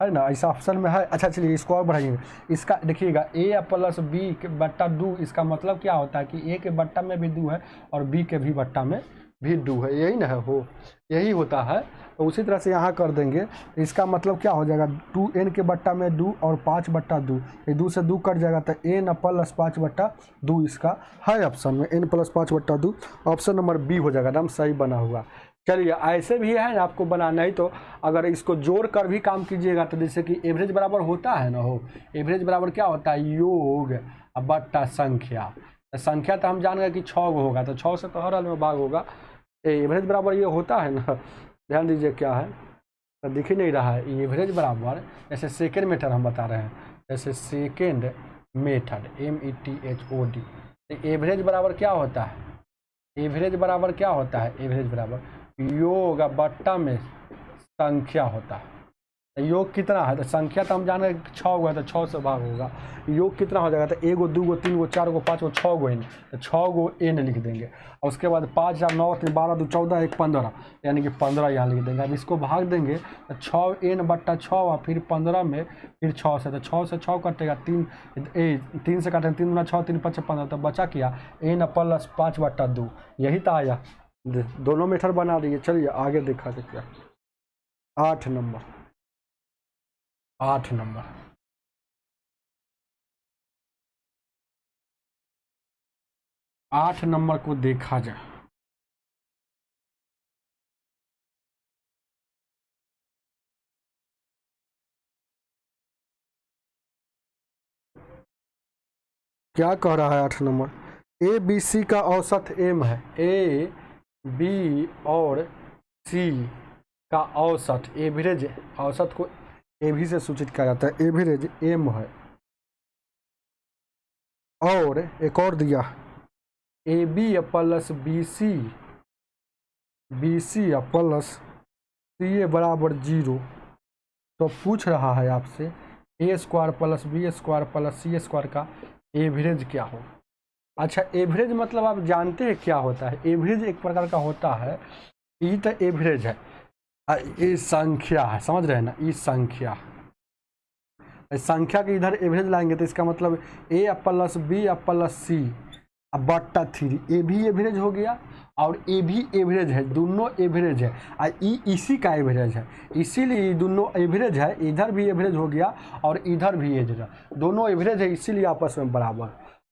है ना, ऐसा ऑप्शन में है। अच्छा चलिए इसको और बढ़ाइए, इसका देखिएगा a प्लस b के बट्टा 2, इसका मतलब क्या होता है कि a के बट्टा में भी 2 है और b के भी बट्टा में भी 2 है, यही ना है, हो यही होता है। तो उसी तरह से यहाँ कर देंगे, इसका मतलब क्या हो जाएगा, 2n के बट्टा में 2 और 5 बट्टा 2, ये 2 से 2 कट जाएगा, तो n प्लस 5 बट्टा 2 इसका है ऑप्शन में, n प्लस 5 बट्टा 2 ऑप्शन नंबर बी हो जाएगा, एकदम सही बना हुआ। चलिए ऐसे भी है आपको बनाना ही, तो अगर इसको जोड़ कर भी काम कीजिएगा तो जैसे कि एवरेज बराबर होता है ना, हो एवरेज बराबर क्या होता है, योग बट्टा संख्या। संख्या तो हम जान गए कि 6 गो होगा, तो 6 से तो हर हाल में भाग होगा। एवरेज बराबर ये होता है ना, ध्यान दीजिए क्या है, तो दिख ही नहीं रहा है। एवरेज बराबर जैसे सेकेंड मेथड हम बता रहे हैं, जैसे सेकेंड मेथड METHOD, तो एवरेज बराबर क्या होता है, एवरेज बराबर क्या होता है, एवरेज बराबर योग बट्टा में संख्या होता है। योग कितना है, तो संख्या तो हम जान रहे 6 गो है, तो 6 से भाग होगा। योग कितना हो जाएगा, तो 1 गो 2 गो 3 गो 4 गो 5 गो 6 गो एन, तो 6 गो एन लिख देंगे। और उसके बाद 5 4 9 3 12 2 14 1 15, यानी कि 15 यहाँ लिख देंगे। अब इसको भाग देंगे तो 6 एन बट्टा 6 और फिर 15 में फिर 6 से, तो 6 से 6 कटेगा, 3 से काटेंगे, 3 × 6 3 × 5 = 15, तो बचा क्या एन प्लस 5 बट्टा 2, यही तो आया। दोनों मेथड बना दिए। चलिए आगे देखा जाए क्या। 8 नंबर, 8 नंबर, 8 नंबर को देखा जाए। क्या कह रहा है 8 नंबर, ABC का औसत M है, A B और C का औसत, एवरेज, औसत को AB से सूचित किया जाता है, एवरेज M है। और एक और दिया AB plus BC plus CA बराबर 0। तो पूछ रहा है आपसे A² plus B² plus C² का एवरेज क्या हो। अच्छा, एवरेज मतलब आप जानते हैं क्या होता है, एवरेज एक प्रकार का होता है, ये तो एवरेज है, ये संख्या है, समझ रहे हैं ना, ये संख्या, संख्या के इधर एवरेज लाएंगे तो इसका मतलब A plus B plus C बट्टा 3, ए भी एवरेज हो गया और ए भी एवरेज है, दोनों एवरेज है, इसी का एवरेज है, इसीलिए दोनों एवरेज है, इधर भी एवरेज हो गया और इधर भी एवरेज है, दोनों एवरेज है, इसीलिए आपस में बराबर।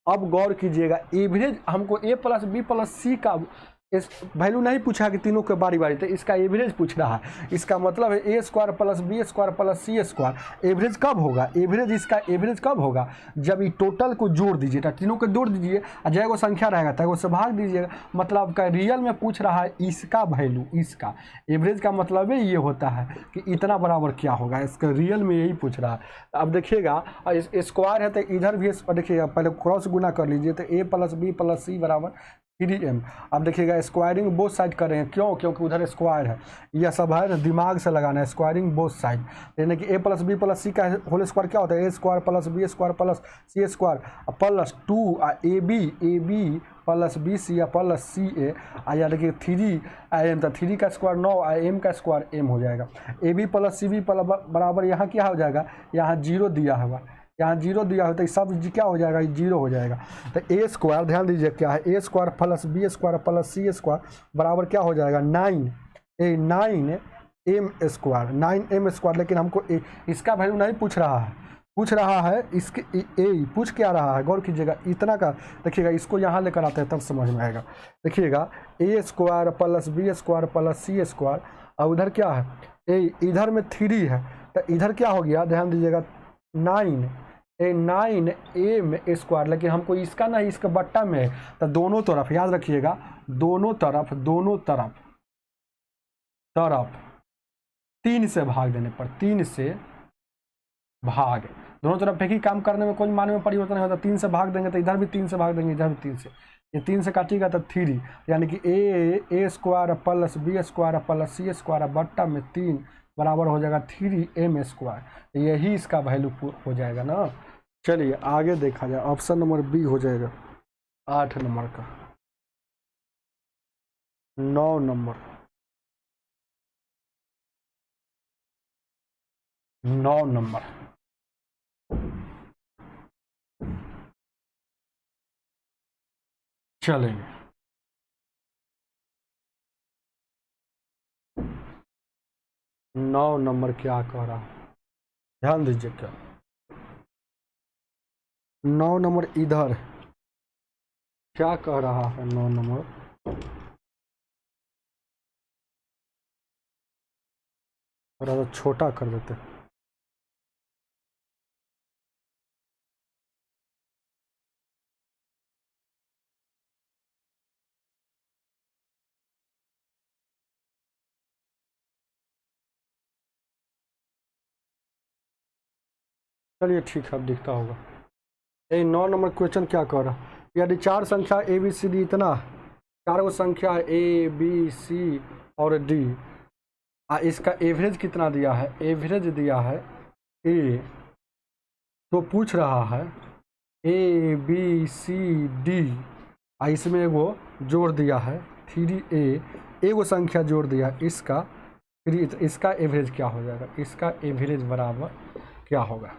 अब गौर कीजिएगा, एवरेज हमको A plus B plus C का इस वैल्यू नहीं पूछा कि तीनों के बारी बारी, तो इसका एवरेज पूछ रहा है। इसका मतलब है A² plus B² plus C², average कब होगा, एवरेज, इसका एवरेज कब होगा, जब ये टोटल को जोड़ दीजिएगा, तीनों को जोड़ दीजिए और जय को संख्या रहेगा तय को से भाग दीजिएगा। मतलब आपका रियल में पूछ रहा है इसका वैल्यू, इसका एवरेज का मतलब है ये होता है कि इतना बराबर क्या होगा, इसका रियल में यही पूछ रहा है। अब देखिएगा स्क्वायर है तो इधर भी देखिएगा, पहले क्रॉस गुना कर लीजिए, तो A plus B plus C बराबर 3M। अब देखिएगा स्क्वायरिंग बोथ साइड कर रहे हैं, क्यों, क्योंकि उधर स्क्वायर है, यह सब है दिमाग से लगाना है, स्क्वायरिंग बोथ साइड, यानी कि A plus B plus C का होल स्क्वायर क्या होता है, A² plus B² plus C² plus 2 AB plus BC plus CA, यानी कि 3M, तो 3 का स्क्वायर 9 M का स्क्वायर M हो जाएगा। AB प्लस CB बराबर यहाँ क्या हो जाएगा, यहाँ 0 दिया हुआ, यहाँ 0 दिया होता है, सब क्या हो जाएगा, 0 हो जाएगा। तो A², ध्यान दीजिए क्या है, A² plus B² plus C² बराबर क्या हो जाएगा 9M², 9M²। लेकिन हमको इसका वैल्यू नहीं पूछ रहा है, पूछ रहा है इसके पूछ क्या रहा है, गौर कीजिएगा, इतना का देखिएगा, इसको यहाँ लेकर आते हैं तब समझ में आएगा। देखिएगा A² plus B² plus C², और उधर क्या है, इधर में 3 है, तो इधर क्या हो गया, ध्यान दीजिएगा 9M², लेकिन हमको इसका नहीं, इसका बट्टा में है, तो दोनों तरफ याद रखिएगा, दोनों तरफ 3 से भाग देने पर, 3 से भाग, दोनों तरफ एक ही काम करने में कोई मान में परिवर्तन नहीं होता, 3 से भाग देंगे तो इधर भी 3 से भाग देंगे, इधर भी 3 से, ये 3 से काटिएगा तो 3, यानी कि A² plus B² plus C² बट्टा में 3 बराबर हो जाएगा 3M², यही इसका वैल्यू हो जाएगा ना। चलिए आगे देखा जाए, ऑप्शन नंबर बी हो जाएगा 8 नंबर का। 9 नंबर, 9 नंबर, चलेंगे 9 नंबर क्या कह रहा है, ध्यान दीजिए क्या, 9 नंबर इधर क्या कह रहा है, 9 नंबर, थोड़ा सा छोटा कर देते हैं। चलिए ठीक है, अब दिखता होगा। ये 9 नंबर क्वेश्चन क्या कह रहा, यदि 4 संख्या ए बी सी डी इतना, 4 गो संख्या ए बी सी और डी, इसका एवरेज कितना दिया है, एवरेज दिया है ए, तो पूछ रहा है ए बी सी डी, इसमें एगो जोड़ दिया है 3a, एगो संख्या जोड़ दिया है इसका, फिर इसका एवरेज क्या हो जाएगा, इसका एवरेज बराबर क्या होगा,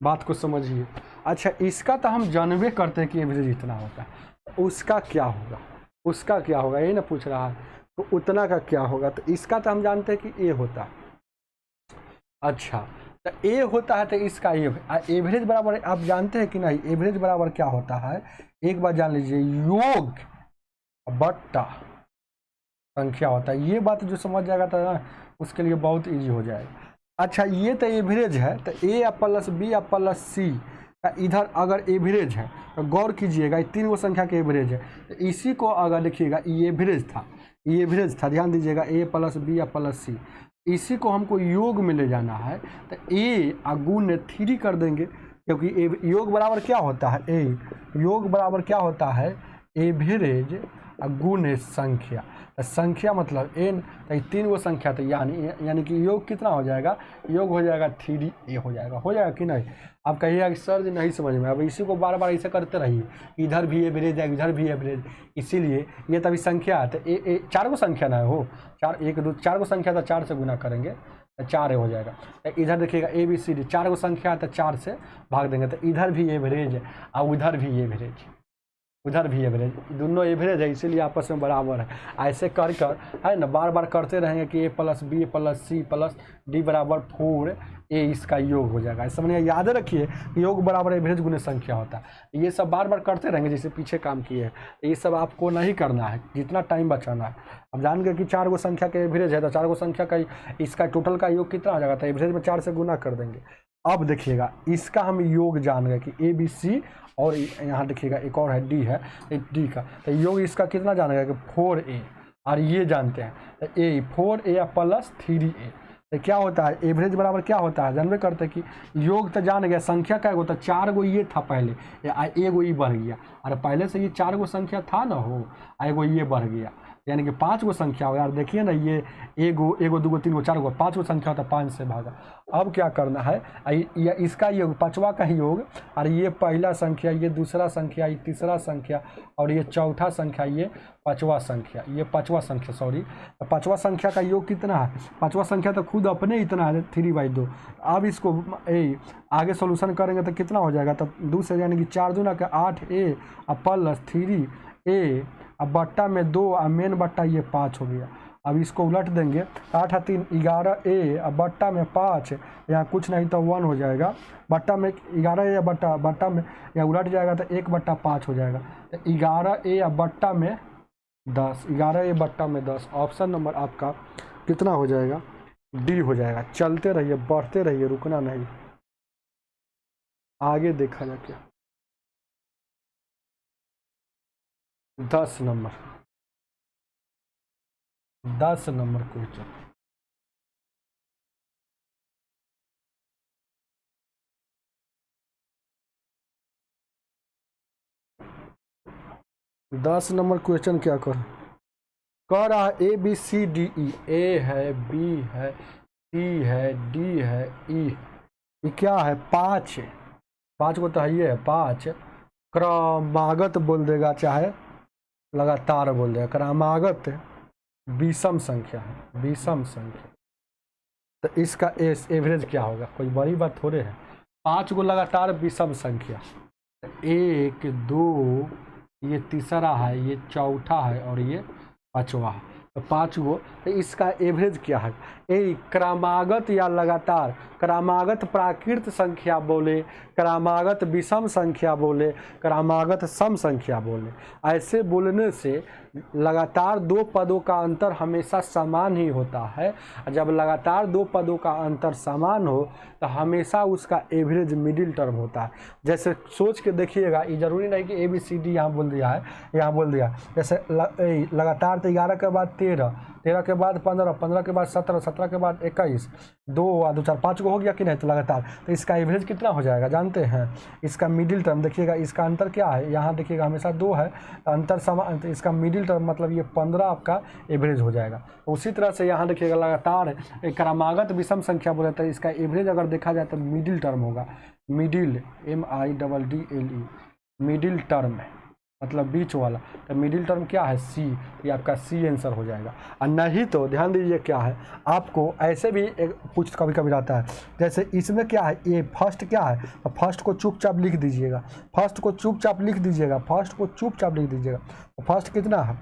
बात को समझिए। अच्छा, इसका तो हम जानबे करते हैं कि एवरेज इतना होता है, उसका क्या होगा, उसका क्या होगा, यही ना पूछ रहा है, तो उतना का क्या होगा, तो इसका तो हम जानते हैं कि ए होता है। अच्छा, तो ए होता है तो इसका एवरेज बराबर, आप जानते हैं कि नहीं, एवरेज बराबर क्या होता है, एक बार जान लीजिए, योग बट्टा संख्या होता है। ये बात जो समझ जाएगा तो ना उसके लिए बहुत इजी हो जाएगा। अच्छा, ये तो एवरेज है, तो ए प्लस बी प्लस सी का इधर अगर एवरेज है तो गौर कीजिएगा, ये 3 गो संख्या के एवरेज है, तो इसी को अगर देखिएगा ये एवरेज था, ये एवरेज था, ध्यान दीजिएगा, ए प्लस बी प्लस सी, इसी को हमको योग में ले जाना है, तो ए गुण 3 कर देंगे, क्योंकि योग बराबर क्या होता है, ए योग बराबर क्या होता है, एवरेज गुण संख्या, तो संख्या मतलब एन, तो 3 गो संख्या, तो यानी कि योग कितना हो जाएगा, योग हो जाएगा 3a हो जाएगा कि नहीं। आप कहिएगा कि सर जी नहीं समझ में, अब इसी को बार बार ऐसे करते रहिए, इधर भी एवरेज है इधर भी एवरेज, इसीलिए ये तभी संख्या है, तो 4 गो संख्या ना हो, 4 1 2 4 गो संख्या, तो 4 से गुना करेंगे तो 4 हो जाएगा। तो इधर देखिएगा ए बी सी डी 4 गो संख्या है, तो 4 से भाग देंगे, तो इधर भी एवरेज है और उधर भी एवरेज, उधर भी एवरेज, दोनों एवरेज है, इसीलिए आपस में बराबर है। ऐसे कर कर है ना, बार बार करते रहेंगे कि A plus B plus C plus D बराबर 4a, इसका योग हो जाएगा। इस समय याद रखिए, योग बराबर एवरेज गुने संख्या होता है। ये सब बार बार करते रहेंगे, जैसे पीछे काम किए हैं, ये सब आपको नहीं करना है, जितना टाइम बचाना है। अब जान गए कि 4 गो संख्या के एवरेज है, तो 4 गो संख्या का इसका टोटल का योग कितना हो जाएगा, तो एवरेज में 4 से गुना कर देंगे। अब देखिएगा, इसका हम योग जान गए कि ए बी सी, और यहाँ देखिएगा एक और है डी है, डी का, तो योग इसका कितना जान गया कि 4a, और ये जानते हैं तो ए 4a प्लस 3a, तो क्या होता है, एवरेज बराबर क्या होता है, जानबे करते हैं कि योग तो जान गया, संख्या क्या होता है, 4 गो ये था पहले, एगो ये बढ़ गया, और पहले से ये 4 गो संख्या था ना हो, एगो ये बढ़ गया, यानी कि 5 गो संख्या हो। यार देखिए ना, ये एगो 2 गो 3 गो 4 गो 5 गो संख्या होता है, 5 से भागा। अब क्या करना है, इसका योग 5वां का ही योग, और ये पहला संख्या, ये दूसरा संख्या, ये तीसरा संख्या, और ये चौथा संख्या, ये 5वां संख्या, ये 5वां संख्या, सॉरी, 5वां संख्या का योग कितना है, 5वां संख्या तो खुद अपने इतना है 3/2। अब इसको आगे सोल्यूशन करेंगे तो कितना हो जाएगा, तो 2 से, यानी कि 4 दूना का 8a प्लस 3a, अब बट्टा में 2 और मेन बट्टा ये 5 हो गया। अब इसको उलट देंगे, 8 और 3 11a, अब बट्टा में 5, यहाँ कुछ नहीं तो 1 हो जाएगा, बट्टा में 11a, बट्टा में यहाँ उलट जाएगा तो 1/5 हो जाएगा, तो 11a या बट्टा में 10, 11a बट्टा में 10, ऑप्शन नंबर आपका कितना हो जाएगा, डी हो जाएगा। चलते रहिए, बढ़ते रहिए, रुकना नहीं, आगे देखा जा क्या। 10 नंबर क्वेश्चन, क्या कह रहा है, A B C D E, ए है, बी है, सी है, डी है, ई, ये क्या है, 5 है, 5 को तो है, ये है 5, क्रमागत बोल देगा चाहे लगातार बोल देगा, क्रमागत विषम संख्या है, विषम संख्या, तो इसका एवरेज क्या होगा, कोई बड़ी बात थोड़े है, 5 गो लगातार विषम संख्या, 1 2, ये तीसरा है, ये चौथा है, और ये 5वां है, तो 5 गो, तो इसका एवरेज क्या है, क्रमागत या लगातार, क्रमागत प्राकृत संख्या बोले, क्रमागत विषम संख्या बोले, क्रमागत सम संख्या बोले, ऐसे बोलने से लगातार 2 पदों का अंतर हमेशा समान ही होता है। जब लगातार 2 पदों का अंतर समान हो तो हमेशा उसका एवरेज मिडिल टर्म होता है। जैसे सोच के देखिएगा, ये जरूरी नहीं कि ए बी सी डी यहाँ बोल दिया है, यहाँ बोल दिया, जैसे लगातार तो 11 के बाद 13, 13 के बाद 15, 15 के बाद 17, 17 के बाद 21, 2 और 2 4 5 को हो गया कि नहीं, तो लगातार। तो इसका एवरेज कितना हो जाएगा जानते हैं? इसका मिडिल टर्म देखिएगा, इसका अंतर क्या है, यहाँ देखिएगा हमेशा 2 है, अंतर समान, तो इसका मिडिल टर्म मतलब ये 15 आपका एवरेज हो जाएगा। उसी तरह से यहाँ देखिएगा लगातार एक क्रमागत विषम संख्या बोले तो इसका एवरेज अगर देखा जाए तो मिडिल टर्म होगा, मिडिल MIDDLE, मिडिल टर्म मतलब बीच वाला। तो मिडिल टर्म क्या है, सी, ये आपका सी आंसर हो जाएगा। और नहीं तो ध्यान दीजिए क्या है, आपको ऐसे भी एक कुछ कभी कभी रहता है, जैसे इसमें क्या है, ये फर्स्ट क्या है, तो फर्स्ट को चुपचाप लिख दीजिएगा, फर्स्ट को चुपचाप लिख दीजिएगा, फर्स्ट को चुपचाप लिख दीजिएगा। तो फर्स्ट कितना है,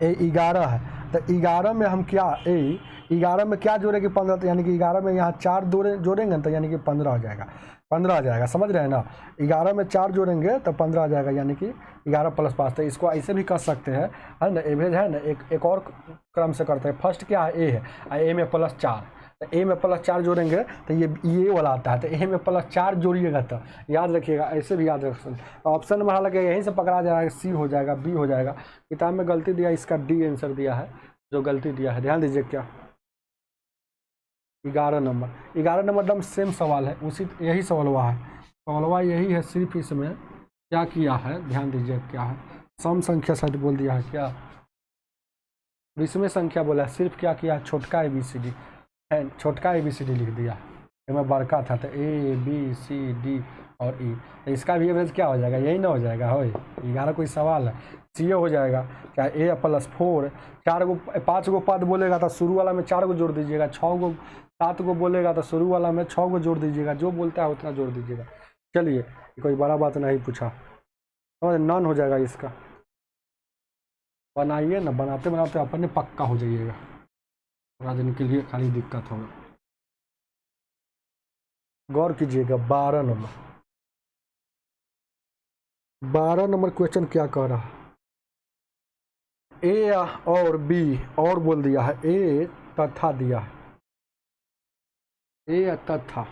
ए 11 है, तो 11 में हम क्या, ए 11 में क्या जोड़ेंगे 15, तो यानी कि 11 में यहाँ 4 जोड़ेंगे तो यानी कि 15 आ जाएगा, 15 आ जाएगा, समझ रहे हैं ना। 11 में 4 जोड़ेंगे तो 15 आ जाएगा, यानी कि 11 + 5। तो इसको ऐसे भी कर सकते हैं, है ना, एवरेज है ना, एक और क्रम से करते हैं। फर्स्ट क्या है, ए है, ए में +4, तो ए में +4 जोड़ेंगे तो ये वाला आता है, तो ए में +4 जोड़िएगा तो याद रखिएगा, ऐसे भी याद रख सकते। ऑप्शन में हालांकि यहीं से पकड़ा जाएगा, सी हो जाएगा, बी हो जाएगा। किताब में गलती दिया, इसका डी आंसर दिया है, जो गलती दिया है। ध्यान दीजिए क्या, 11 नंबर, 11 नंबर एकदम सेम सवाल है, उसी यही सवालवा है, सवालवा यही है, सिर्फ इसमें क्या किया है ध्यान दीजिए क्या है, सम संख्या शायद बोल दिया है क्या, विषम संख्या बोला है, सिर्फ क्या किया, छोटका ABCD है, छोटका ABCD लिख दिया, इसमें बड़का था तो ABCD और E, तो इसका भी एवरेज क्या हो जाएगा, यही ना हो जाएगा, हो 11 कोई सवाल है, सी हो जाएगा। क्या A +4, 5 गो पद बोलेगा तो शुरू वाला में 4 गो जोड़ दीजिएगा, 6 गो 7 गो बोलेगा तो शुरू वाला में 6 गो जोड़ दीजिएगा, जो बोलता है उतना जोड़ दीजिएगा। चलिए कोई बड़ा बात नहीं पूछा, समझ, नन हो जाएगा इसका। बनाइए ना, बनाते बनाते अपने पक्का हो जाइएगा, थोड़ा दिन के लिए खाली दिक्कत होगा। गौर कीजिएगा, 12 नंबर, 12 नंबर क्वेश्चन क्या कह रहा है, ए और बी और बोल दिया है, ए तथा दिया है, ए तथा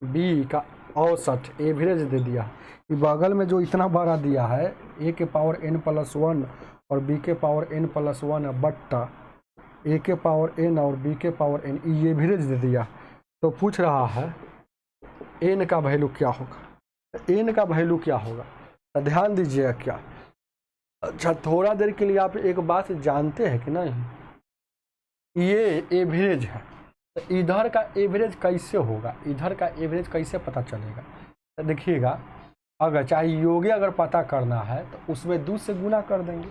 बी का औसत एवरेज दे दिया है। बगल में जो इतना बड़ा दिया है, ए के पावर n+1 और बी के पावर n+1 बट्टा ए के पावर n और बी के पावर n, ये एवरेज दे दिया। तो पूछ रहा है n का वैल्यू क्या होगा, n का वैल्यू क्या होगा, तो ध्यान दीजिएगा क्या। अच्छा, थोड़ा देर के लिए आप एक बात जानते हैं कि नहीं, ये एवरेज है, तो इधर का एवरेज कैसे होगा, इधर का एवरेज कैसे पता चलेगा, तो देखिएगा, अगर चाहे योग अगर पता करना है तो उसमें 2 से गुना कर देंगे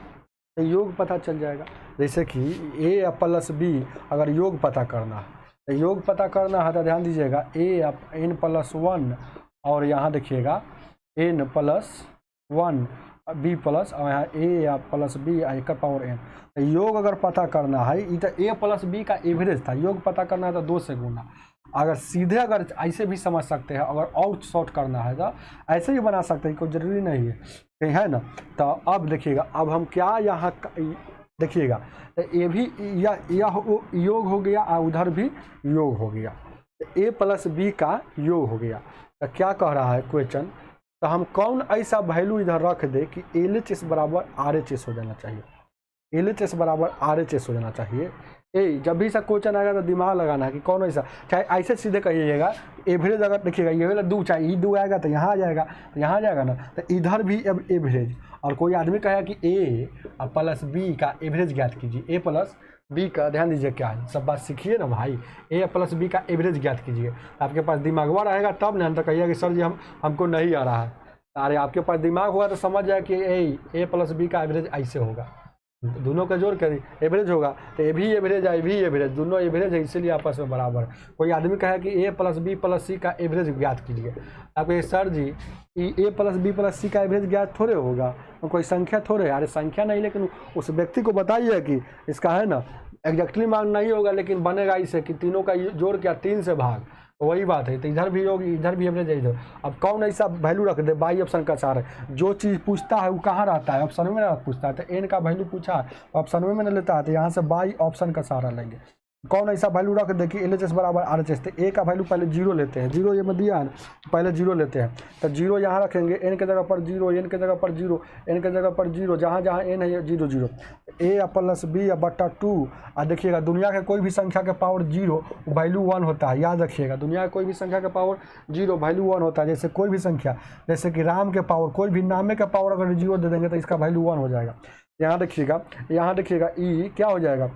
तो योग पता चल जाएगा। जैसे कि a + b अगर योग पता करना है, तो योग पता करना है तो ध्यान दीजिएगा, a n+1 और यहाँ देखिएगा n+1 b प्लस और यहाँ a + b एक पावर n। योग अगर पता करना है, ये तो a + b का एवरेज था, योग पता करना है तो 2 से गुना। अगर सीधे अगर ऐसे भी समझ सकते हैं, अगर और शॉर्ट करना है तो ऐसे भी बना सकते हैं, कोई ज़रूरी नहीं है ना। तो अब देखिएगा, अब हम क्या यहाँ देखिएगा, तो ये भी यह योग हो गया और उधर भी योग हो गया, तो a + b का योग हो गया। तो क्या कह रहा है क्वेश्चन, तो हम कौन ऐसा वैल्यू इधर रख दे कि LHS बराबर RHS हो जाना चाहिए, LHS बराबर RHS हो जाना चाहिए। जब भी ऐसा क्वेश्चन आएगा तो दिमाग लगाना है कि कौन ऐसा, चाहे ऐसे सीधे कहिएगा एवरेज, अगर देखिएगा ये वाला 2, चाहे ये 2 आएगा तो यहाँ आ जाएगा, तो यहाँ आ जाएगा ना, तो इधर भी अब एवरेज। और कोई आदमी कहेगा कि a + b का एवरेज ज्ञात कीजिए, a + b का, ध्यान दीजिए क्या है, सब बात सीखिए ना भाई, a + b का एवरेज ज्ञात कीजिए। आपके पास दिमागवा रहेगा तब ना, तो कहिएगा कि सर जी हमको नहीं आ रहा है। अरे आपके पास दिमाग होगा तो समझ जाए कि a + b का एवरेज ऐसे होगा, दोनों का जोड़ कर एवरेज होगा, तो ये भी एवरेज है, ये भी एवरेज, दोनों एवरेज है, इसीलिए आपस में बराबर। कोई आदमी कहे कि a + b + c का एवरेज ज्ञात कीजिए, आपके sir ji a + b + c का एवरेज ज्ञात थोड़े होगा, कोई संख्या थोड़े, अरे संख्या नहीं, लेकिन उस व्यक्ति को बताइए कि इसका है ना एग्जैक्टली मान नहीं होगा, लेकिन बनेगा इसे कि तीनों का जोड़ क्या 3 से भाग, वही बात है। तो इधर भी योग, इधर भी एवरेज है, इधर। अब कौन ऐसा वैल्यू रख दे, बाई ऑप्शन का सार है, जो चीज़ पूछता है वो कहाँ रहता है, ऑप्शन में ना पूछता है। तो n का वैल्यू पूछा है, ऑप्शन में ना लेता है, तो यहाँ से बाई ऑप्शन का सहारा लेंगे। कौन ऐसा वैल्यू रख दे कि LHS बराबर RHS। तो ए का वैल्यू पहले जीरो लेते हैं, जीरो ये में दिया है, पहले जीरो लेते हैं। तो जीरो यहाँ रखेंगे, एन के जगह पर जीरो, एन के जगह पर जीरो, एन के जगह पर जीरो, जहाँ जहाँ एन है ये जीरो जीरो। ए प्लस बी बट्टा 2। और देखिएगा दुनिया के कोई भी संख्या के पावर जीरो वैल्यू 1 होता है, याद रखिएगा। दुनिया के कोई भी संख्या के पावर जीरो वैल्यू 1 होता है। जैसे कोई भी संख्या, जैसे कि राम के पावर, कोई भी नामे के पावर अगर जीरो दे देंगे तो इसका वैल्यू 1 हो जाएगा। यहाँ देखिएगा, यहाँ देखिएगा ई क्या हो जाएगा,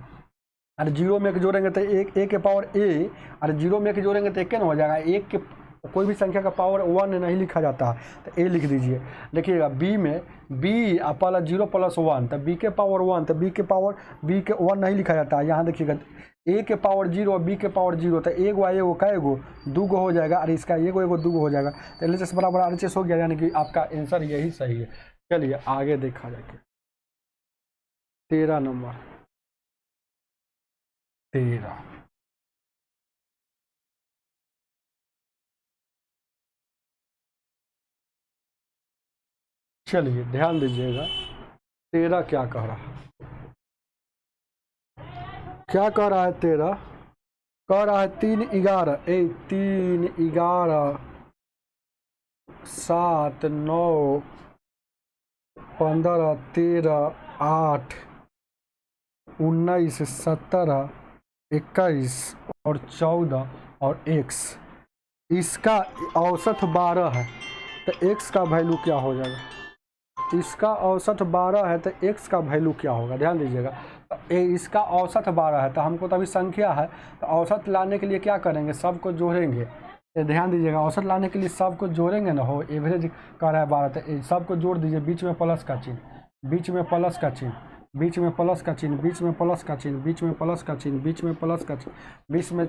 अरे जीरो में एक जोड़ेंगे तो एक, ए के पावर ए, अरे जीरो में एक जोड़ेंगे तो एक न हो जाएगा। एक के कोई भी संख्या का पावर 1 नहीं लिखा जाता है, तो ए लिख दीजिए। देखिएगा बी में बी प्लस जीरो प्लस 1, तो बी के पावर 1, तो बी के पावर बी के 1 नहीं लिखा जाता है। यहाँ देखिएगा ए के पावर जीरो और बी के पावर जीरो, तो एक वा एगो कैगो दूगो हो जाएगा, और इसका एगो एगो दूगो हो जाएगा। तो LHS बराबर RHS हो गया, यानी कि आपका आंसर यही सही है। चलिए आगे देखा जाए। 13 नंबर, 13। चलिए ध्यान दीजिएगा, 13 क्या कह रहा है, क्या कह रहा है 13, कह रहा है 3 11, 3 11 7 9 15 13 8 19 17 21 और 14 और x, इसका औसत 12 है, तो x का वैल्यू क्या हो जाएगा। इसका औसत 12 है तो x का वैल्यू क्या होगा, ध्यान दीजिएगा। इसका औसत 12 है, तो हमको तो अभी संख्या है, तो औसत लाने के लिए क्या करेंगे, सबको जोड़ेंगे। तो ध्यान दीजिएगा, औसत लाने के लिए सबको जोड़ेंगे ना, हो एवरेज कर रहा है 12, तो सबको जोड़ दीजिए, बीच में प्लस का चिन्ह, बीच में प्लस का चिन्ह, बीच में प्लस का चिन्ह, बीच में प्लस का चिन्ह, बीच में प्लस का चिन्ह, बीच में प्लस का चिन्ह, बीच में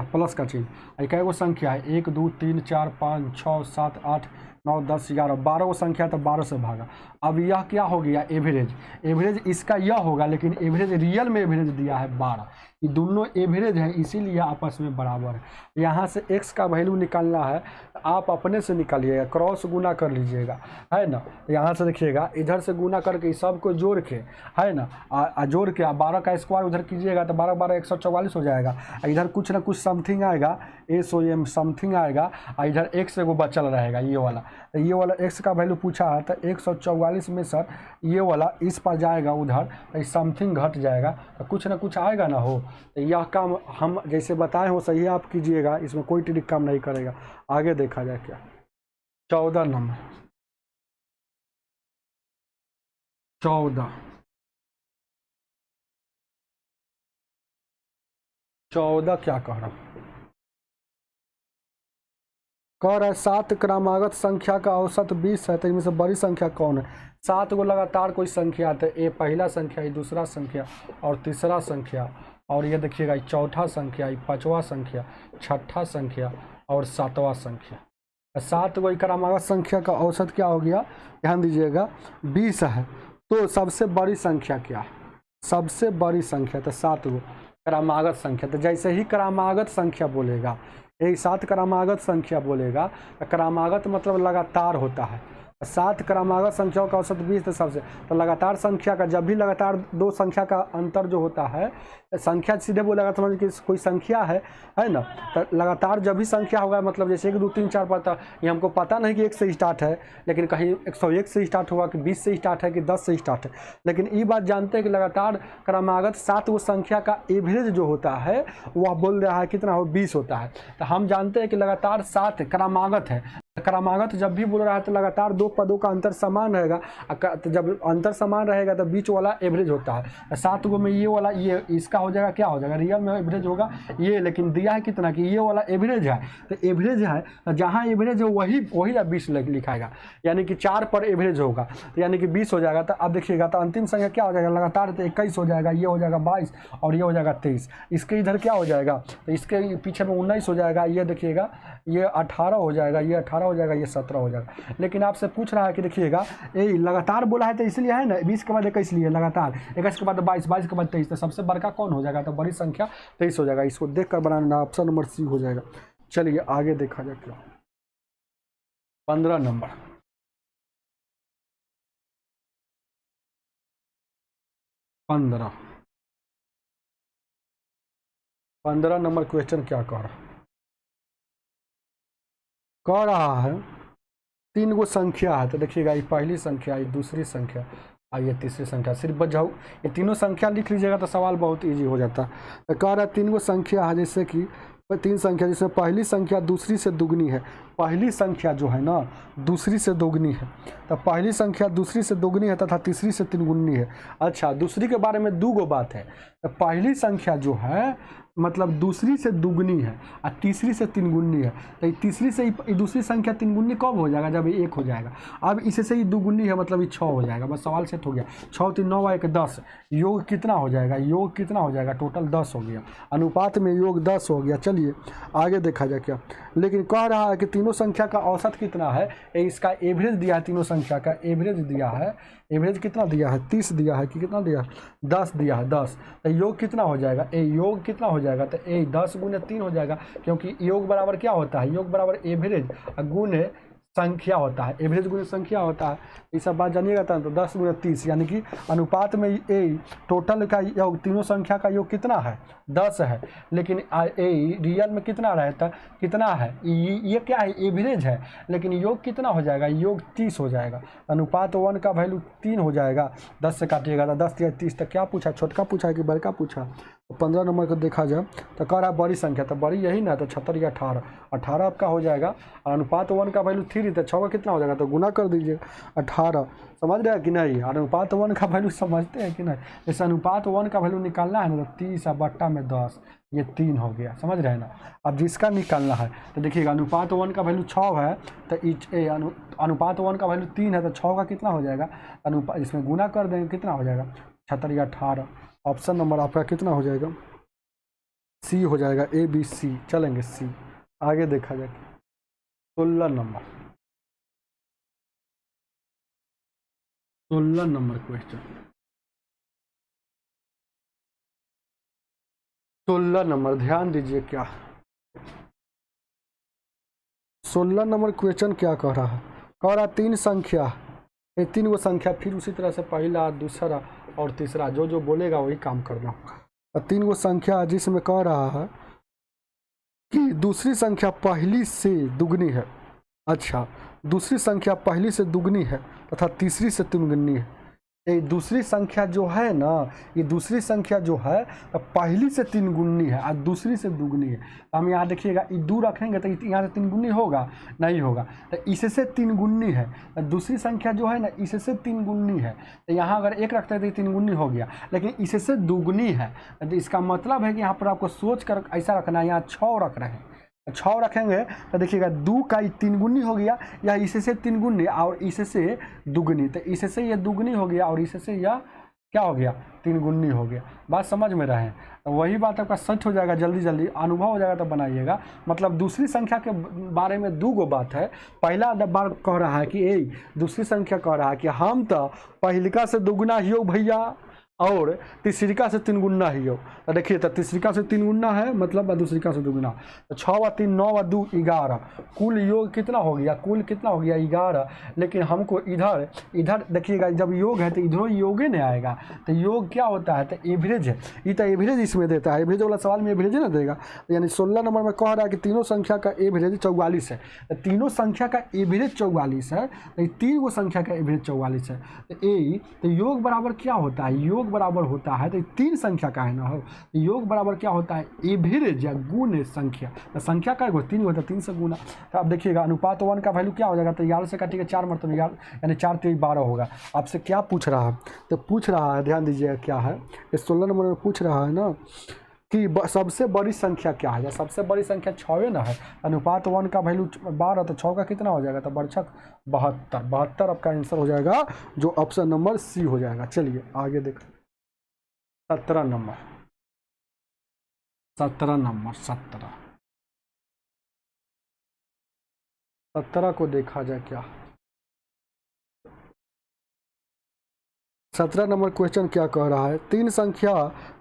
प्लस का चिन्ह। कई गो संख्या है, 1 2 3 4 5 6 7 8 9 10 11 12 गो संख्या, तो 12 से भागा। अब यह क्या हो गया, एवरेज। एवरेज इसका यह होगा, लेकिन एवरेज रियल में एवरेज दिया है 12, ये दोनों एवरेज है, इसीलिए आपस में बराबर है। यहाँ से x का वैल्यू निकालना है, तो आप अपने से निकालिएगा, क्रॉस गुना कर लीजिएगा, है ना। यहाँ से देखिएगा, इधर से गुना करके सबको जोड़ के, है ना, जोड़ के 12 का स्क्वायर उधर कीजिएगा, तो 12 12 144 हो जाएगा। इधर कुछ ना कुछ समथिंग आएगा, SOM समथिंग आएगा, और इधर x एगो बचल रहेगा, ये वाला। तो ये वाला x का वैल्यू पूछा है, तो 144 में सर ये वाला इस पर जाएगा उधर, तो समथिंग घट जाएगा, तो कुछ ना कुछ आएगा ना हो। तो यह काम हम जैसे बताए हो सही आप कीजिएगा, इसमें कोई ट्रिक काम नहीं करेगा। आगे देखा जाए क्या, 14 नंबर, 14 क्या कह रहा, कह रहा है 7 क्रमागत संख्या का औसत 20 है, तो इनमें से बड़ी संख्या कौन है। 7 गो लगातार कोई संख्या, तो ये पहला संख्या, ये दूसरा संख्या और तीसरा संख्या, और ये देखिएगा चौथा संख्या, ये पांचवा संख्या, छठा संख्या और सातवां संख्या। 7 गो क्रमागत संख्या का औसत क्या हो गया, ध्यान दीजिएगा 20 है। तो सबसे बड़ी संख्या क्या है, सबसे बड़ी संख्या, तो 7 गो क्रमागत संख्या। तो जैसे ही क्रमागत संख्या बोलेगा, यही 7 क्रमागत संख्या बोलेगा, तो क्रमागत मतलब लगातार होता है। 7 क्रमागत संख्याओं का औसत 20, तो सबसे, तो लगातार संख्या का, जब भी लगातार दो संख्या का अंतर जो होता है, संख्या सीधे बोलेगा तो समझ कि कोई संख्या है ना। तो लगातार जब भी संख्या होगा, मतलब जैसे 1 2 3 4 5, ये हमको पता नहीं कि 1 से स्टार्ट है, लेकिन कहीं 101 से स्टार्ट होगा, कि 20 से स्टार्ट है, कि 10 से स्टार्ट है, लेकिन ये बात जानते हैं कि लगातार क्रमागत 7 वो संख्या का एवरेज जो होता है वह बोल रहा है कितना हो, 20 होता है। तो हम जानते हैं कि लगातार 7 क्रमागत है। क्रमागत जब भी बोल रहा है तो लगातार दो पदों का अंतर समान रहेगा, तो जब अंतर समान रहेगा तो बीच वाला एवरेज होता है। 7 गो में ये वाला, ये इसका हो जाएगा, क्या हो जाएगा, रियल में एवरेज होगा ये, लेकिन दिया है कितना कि ये वाला एवरेज है, तो एवरेज है, जहाँ एवरेज है वही 20 लिखाएगा, यानी कि 4 पर एवरेज होगा, तो यानी कि 20 हो जाएगा। तो अब देखिएगा, तो अंतिम संख्या क्या हो जाएगा, लगातार तो 21 हो जाएगा, ये हो जाएगा 22 और ये हो जाएगा 23। इसके इधर क्या हो जाएगा, तो इसके पीछे में 19 हो जाएगा, ये देखिएगा ये 18 हो जाएगा, ये 18 हो जाएगा, ये 17 हो जाएगा। लेकिन आपसे पूछ रहा है कि देखिएगा, ये लगातार बोला है तो इसलिए है ना, 20 के बाद 21 लिए लगातार, 21 के बाद 22, 22 के बाद 23, तो सबसे बड़का कौन हो जाएगा, तो बड़ी संख्या 23 हो जाएगा। इसको देख कर बनाना, ऑप्शन नंबर सी हो जाएगा। चलिए आगे देखा जाए क्या, 15 नंबर, 15 15 नंबर क्वेश्चन क्या कह रहा है 3 गो संख्या है। तो देखिएगा, ये पहली संख्या, ये दूसरी संख्या और ये तीसरी संख्या। सिर्फ बजाओ ये तीनों संख्या लिख लीजिएगा तो सवाल बहुत इजी हो जाता है। तो कह रहा है 3 गो संख्या है, जैसे कि 3 संख्या, जिसमें पहली संख्या दूसरी से दुगनी है। पहली संख्या जो है ना दूसरी से दोगुनी है, तो पहली संख्या दूसरी से दोगुनी है तथा तीसरी से तिनगुनी है। अच्छा, दूसरी के बारे में 2 गो बात है। तो पहली संख्या जो है मतलब दूसरी से दुगनी है और तीसरी से तिनगुनी है। तो तीसरी से दूसरी संख्या तिनगुनी कब हो जाएगा? जब ये 1 हो जाएगा। अब इसे से ही दुगुनी है मतलब ये 6 हो जाएगा। बस सवाल सेट हो गया। 6 3 9 1 10, योग कितना हो जाएगा? योग कितना हो जाएगा? टोटल 10 हो गया। अनुपात में योग 10 हो गया। चलिए आगे देखा जाए क्या। लेकिन कह रहा है कि तीनों संख्या का औसत कितना है? इसका एवरेज दिया है, तीनों संख्या का एवरेज दिया है। एवरेज कितना दिया है? 30 दिया है कि कितना दिया है? 10 दिया है। 10 तो योग कितना हो जाएगा? योग कितना हो जाएगा? तो 10 गुने 3 हो जाएगा, क्योंकि योग बराबर क्या होता है? योग बराबर एवरेज गुने संख्या होता है। एवरेज गुने संख्या होता है। ये सब बात जानिएगा तो 10 गुने 30, यानी कि अनुपात में टोटल का योग, तीनों संख्या का योग कितना है? 10 है। लेकिन रियल में कितना रहता? कितना है? ये क्या है? एवरेज है। लेकिन योग कितना हो जाएगा? योग 30 हो जाएगा। अनुपात 1 का वैल्यू 3 हो जाएगा। 10 से काटिएगा तो 10 या 30। तो क्या पूछा? छोटका पूछा है कि बड़का पूछा? तो 15 नंबर को देखा जाए तो कह रहा है बड़ी संख्या, तो बड़ी यही ना, तो 76 या 18। 18 आपका हो जाएगा। और अनुपात 1 का वैल्यू 3, तो 6 का कितना हो जाएगा? तो गुना कर दीजिए 18। समझ रहे हैं कि नहीं? अनुपात 1 का वैल्यू समझते हैं कि नहीं? जैसे अनुपात 1 का वैल्यू निकालना है ना, तो 30 बट्टा में 10, ये 3 हो गया। समझ रहे हैं ना? अब जिसका निकालना है तो देखिएगा, अनुपात 1 का वैल्यू 6 है, तो अनुपात 1 का वैल्यू 3 है, तो 6 का कितना हो जाएगा? अनुपात इसमें गुना कर देंगे, कितना हो जाएगा? 76 या 18। ऑप्शन नंबर आपका कितना हो जाएगा? सी हो जाएगा। ABC चलेंगे सी। आगे देखा जाए 16 नंबर। 16 number question. 16 नंबर ध्यान दीजिए क्या 16 नंबर क्वेश्चन क्या कह रहा है? कह रहा 3 संख्या, ये 3 गो संख्या, फिर उसी तरह से पहला, दूसरा और तीसरा जो बोलेगा वही काम करना होगा। 3 गो संख्या जिसमें कह रहा है कि दूसरी संख्या पहली से दुगनी है। अच्छा, दूसरी संख्या पहली से दुगनी है तथा तीसरी से तिगुनी है। ये दूसरी संख्या जो है ना, ये दूसरी संख्या जो है तो पहली से 3 गुनी है और दूसरी से दुगनी है। तो हम यहाँ देखिएगा, ये 2 रखेंगे तो यहाँ से 3 गुनी होगा? नहीं होगा। तो इससे 3 गुनी है। तो दूसरी संख्या जो है ना, इससे 3 गुनी है। तो यहाँ अगर 1 रखते हैं तो 3 गुनी हो गया, लेकिन इससे दुगनी है। तो इसका मतलब है कि यहाँ पर आपको सोच कर ऐसा रखना है। यहाँ 6 रख रहे हैं, 6 रखेंगे तो देखिएगा 2 का 3 गुनी हो गया, या इससे 3 गुनी और इससे दुगनी। तो इससे ये दुगनी हो गया और इससे यह क्या हो गया? 3 गुनी हो गया। बात समझ में रहे? तो वही बात आपका सच हो जाएगा। जल्दी जल्दी अनुभव हो जाएगा तो बनाइएगा। मतलब दूसरी संख्या के बारे में 2 गो बात है। पहला बार कह रहा है कि दूसरी संख्या कह रहा है कि हम तो पहलिका से दुगुना ही हो भैया, और तीसरिका से 3 गुना ही हो। तो देखिए, तो तीसरिका से 3 गुना है मतलब दूसरिका से 2 गुना। तो 6 व 3 9 व 2 11, कुल योग कितना हो गया? कुल कितना हो गया? 11। लेकिन हमको इधर देखिएगा, जब योग है तो इधरों योगे नहीं आएगा। तो योग क्या होता है? तो एवरेज है। ये तो एवरेज इसमें देता है। एवरेज वाला सवाल में एवरेज ना देगा। यानी 16 नंबर में कह रहा है कि तीनों संख्या का एवरेज 44 है। तो तीनों संख्या का एवरेज 44 है, तो 3 गो संख्या का एवरेज 44 है। तो योग बराबर क्या होता है? योग बराबर होता है, तो 3 संख्या का है ना हो, योग बराबर क्या होता है? एवरेज या गुण संख्या। तो संख्या का 3 होता है, 3 से गुना। तो अब देखिएगा, अनुपात 1 का वैल्यू क्या हो जाएगा? तो 11 से काटिएगा 4 मतलब यानी 4 3 12 होगा। आपसे क्या पूछ रहा है? तो पूछ रहा है, ध्यान दीजिएगा क्या है, इस 16 नंबर में पूछ रहा है ना कि सबसे बड़ी संख्या क्या है? सबसे बड़ी संख्या 6 ना है। अनुपात 1 का वैल्यू 12, तो 6 का कितना हो जाएगा? तो बरछक 72 आपका आंसर हो जाएगा, जो ऑप्शन नंबर सी हो जाएगा। चलिए आगे देखो 17 नंबर। 17 को देखा जाए क्या 17 नंबर क्वेश्चन क्या कह रहा है? 3 संख्या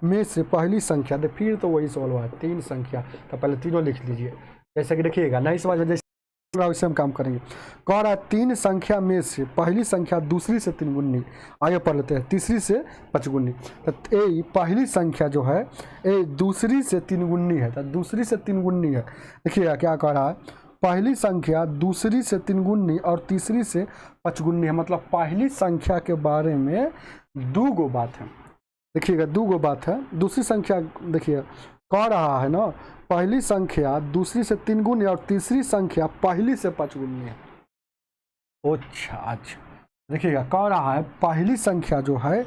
में से पहली संख्या, फिर तो वही सवाल हुआ है। 3 संख्या, तो पहले तीनों लिख लीजिए। जैसे कि देखिएगा, नहीं समझ में, जैसे वैसे हम काम करेंगे। कह रहा है 3 संख्या में से पहली संख्या दूसरी से 3 गुनी, आगे पढ़ लेते हैं, तीसरी से 5 गुनी। तो ए पहली संख्या जो है ए दूसरी से 3 गुनी है, तो दूसरी से 3 गुनी है। देखिएगा क्या कह रहा है, पहली संख्या दूसरी से 3 गुनी और तीसरी से 5 गुनी है। मतलब पहली संख्या के बारे में 2 गो बात है। देखिएगा 2 गो बात है। दूसरी संख्या देखिए कह रहा है ना, पहली संख्या दूसरी से 3 गुनी और तीसरी संख्या पहली से 5 गुनी है। अच्छा देखिएगा कह रहा है पहली संख्या जो है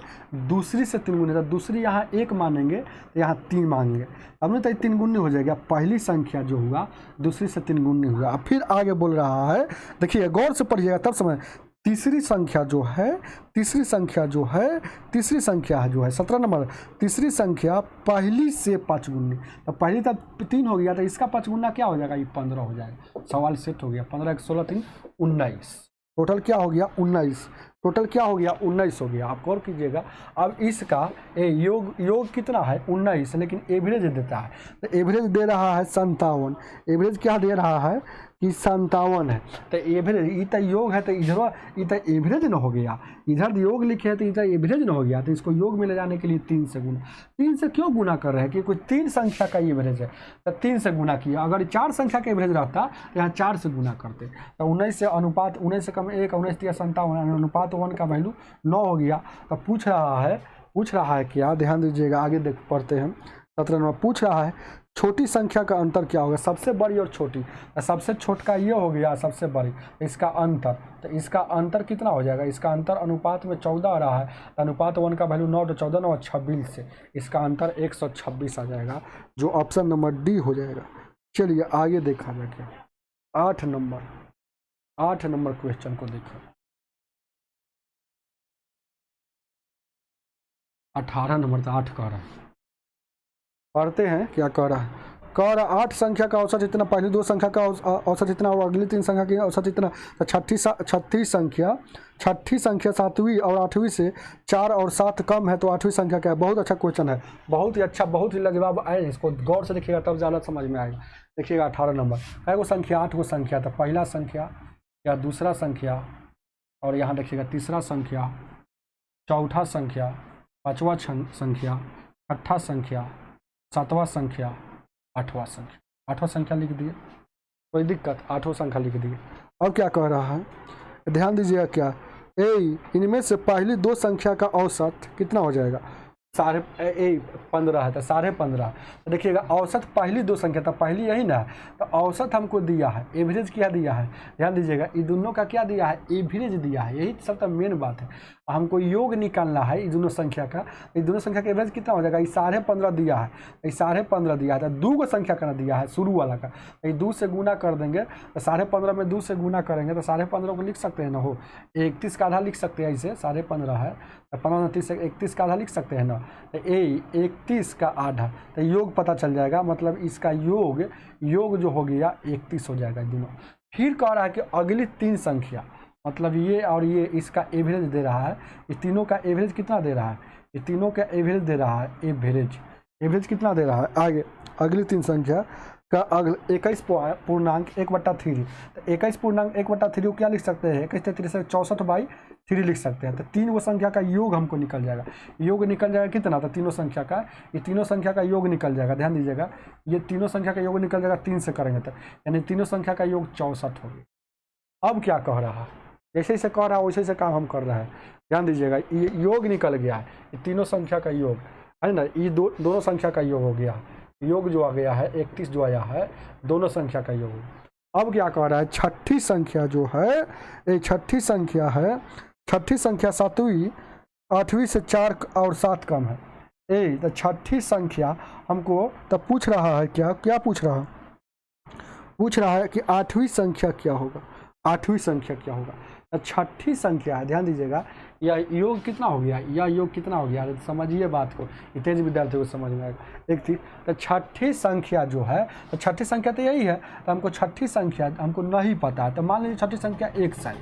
दूसरी से 3 गुनी, तो दूसरी यहाँ 1 मानेंगे तो यहाँ 3 मानेंगे, अब नहीं तो 3 गुनी हो जाएगा। पहली संख्या जो हुआ दूसरी से 3 गुनी हुआ। अब फिर आगे बोल रहा है, देखिए गौर से पढ़िएगा तब समझ। तीसरी संख्या जो है 17 नंबर, तीसरी संख्या पहली से 5 गुनी, तो पहली तो 3 हो गया, तो इसका 5 गुना क्या हो जाएगा, ये 15 हो जाएगा। सवाल सेट हो गया। 15 1 16 3 19, टोटल क्या हो गया 19, टोटल क्या हो गया 19 हो गया। आप गौर कीजिएगा। अब इसका योग कितना है 19, लेकिन एवरेज देता है, तो एवरेज दे रहा है 57। एवरेज क्या दे रहा है कि 57 है, तो एवरेज इतना योग है, तो इधर इतना एवरेज न हो गया, इधर योग लिखे है तो इतना एवरेज न हो गया। तो इसको योग में ले जाने के लिए 3 से गुना, 3 से क्यों गुना कर रहे हैं कि कोई 3 संख्या का एवरेज है, तो 3 से गुना किया। अगर 4 संख्या का एवरेज रहता तो यहाँ 4 से गुना करते। तो 19 से अनुपात 19 से कम 1, 19 3 57, अनुपात 1 का वैल्यू 9 हो गया। तो पूछ रहा है क्या, ध्यान दीजिएगा, आगे देख पढ़ते हैं। 17 नंबर पूछ रहा है छोटी संख्या का अंतर क्या होगा, सबसे बड़ी और छोटी। सबसे छोट का ये हो गया, सबसे बड़ी इसका अंतर, तो इसका अंतर कितना हो जाएगा, इसका अंतर अनुपात में 14 आ रहा है, अनुपात 1 का वैल्यू 9, तो 14 9 26 से इसका अंतर 126 आ जाएगा, जो ऑप्शन नंबर डी हो जाएगा। चलिए आगे देखा जाके 8 नंबर क्वेश्चन को देखो। 18 नंबर तो 8 कह रहा है, पढ़ते हैं क्या कह रहा है। कह रहा 8 संख्या का औसत इतना, पहली 2 संख्या का औसत इतना और अगली 3 संख्या की औसत इतना। तो छठी संख्या 7वीं और 8वीं से 4 और 7 कम है, तो 8वीं संख्या क्या है। बहुत अच्छा क्वेश्चन है, बहुत ही अच्छा, बहुत ही लाजवाब आए। इसको गौर से देखिएगा तब ज़्यादा समझ में आएगा। देखिएगा 18 नंबर है वो संख्या, 8 गो संख्या, तो पहला संख्या या दूसरा संख्या, और यहाँ देखिएगा तीसरा संख्या, चौथा संख्या, 5वां संख्या, 6ठा संख्या, 7वां संख्या, 8वां संख्या। 8वां संख्या लिख दिए, कोई दिक्कत, 8वां संख्या लिख दिए। अब क्या कह रहा है, ध्यान दीजिएगा क्या, इनमें से पहली 2 संख्या का औसत कितना हो जाएगा, 15 है, तो 15.5। तो देखिएगा औसत पहली 2 संख्या, तो पहली यही ना है, तो औसत हमको दिया है, एवरेज क्या दिया है, ध्यान दीजिएगा, ये दोनों का क्या दिया है, एवरेज दिया है। यही सब तो मेन बात है। हमको योग निकालना है इस दोनों संख्या का, इस दोनों संख्या का एवरेज कितना हो जाएगा, ये 15.5 दिया है, ये 15.5 दिया है, तो 2 गो संख्या का दिया है शुरू वाला का, ये 2 से गुना कर देंगे, तो 15.5 में 2 से गुना करेंगे, तो 15.5 को लिख सकते हैं ना, हो 31 का आधा लिख सकते हैं, इसे 15.5 है, तो 15 30 से 31 का आधा लिख सकते हैं ना, तो 31 का आधा, तो योग पता चल जाएगा। मतलब इसका योग जो हो गया 31 हो जाएगा दोनों। फिर कह रहा है कि अगली 3 संख्या, मतलब ये और ये, इसका एवरेज दे रहा है, ये तीनों का एवरेज कितना दे रहा है, ये तीनों का एवरेज दे रहा है, एवरेज कितना दे रहा है। आगे अगली 3 संख्या का 21.1/3, तो 21.1/3 को क्या लिख सकते हैं, 21 से 64/3 लिख सकते हैं। तो 3 वो संख्या का योग हमको निकल जाएगा, योग निकल जाएगा कितना, तो तीनों संख्या का, ये तीनों संख्या का योग निकल जाएगा। ध्यान दीजिएगा, ये तीनों संख्या का योग निकल जाएगा 3 से करेंगे तो, यानी तीनों संख्या का योग 64 हो गया। अब क्या कह रहा है, जैसे जैसे कह रहा है वैसे वैसे काम हम कर रहे हैं। ध्यान दीजिएगा, ये योग निकल गया है, ये तीनों संख्या का योग है ना, ये दोनों संख्या का योग हो गया, योग जो आ गया है 31 जो आया है, दोनों संख्या का योग। अब क्या कह रहा है, छठी संख्या जो है, ये छठी संख्या है, छठी संख्या 7वीं 8वीं से 4 और 7 कम है। तो छठी संख्या हमको तब पूछ रहा है क्या पूछ रहा है कि 8वीं संख्या क्या होगा, 8वीं संख्या क्या होगा। तो छठी संख्या है, ध्यान दीजिएगा, यह योग कितना हो गया, समझिए बात को, तेज विद्यार्थियों को समझ में आएगा। एक थी तो छठी संख्या जो है, तो छठी संख्या तो यही है, तो हमको छठी संख्या हमको नहीं पता है, तो मान लीजिए छठी संख्या 1 है।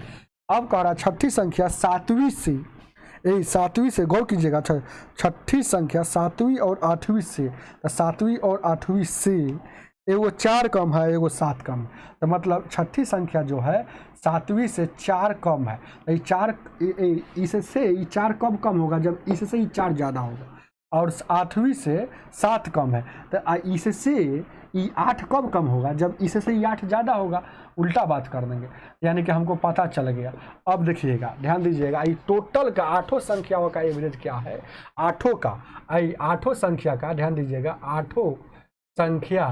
अब कह रहा छठी संख्या 7वीं से, 7वीं से गौर कीजिएगा, छठी संख्या 7वीं और 8वीं से, तो 7वीं और 8वीं से एगो 4 कम है, एगो 7 कम है, तो मतलब छठी संख्या जो है 7वीं से 4 कम है। तो ये 4 इससे ये 4 कब कम होगा, जब इससे ये 4 ज़्यादा होगा। और 8वीं से 7 कम है, तो इससे ये 8 कब कम होगा, जब इससे ये 8 ज़्यादा होगा। उल्टा बात कर देंगे, यानी कि हमको पता चल गया। अब देखिएगा, ध्यान दीजिएगा, ये टोटल का 8 संख्याओं का एवरेज क्या है, 8 संख्या का, ध्यान दीजिएगा, 8 संख्या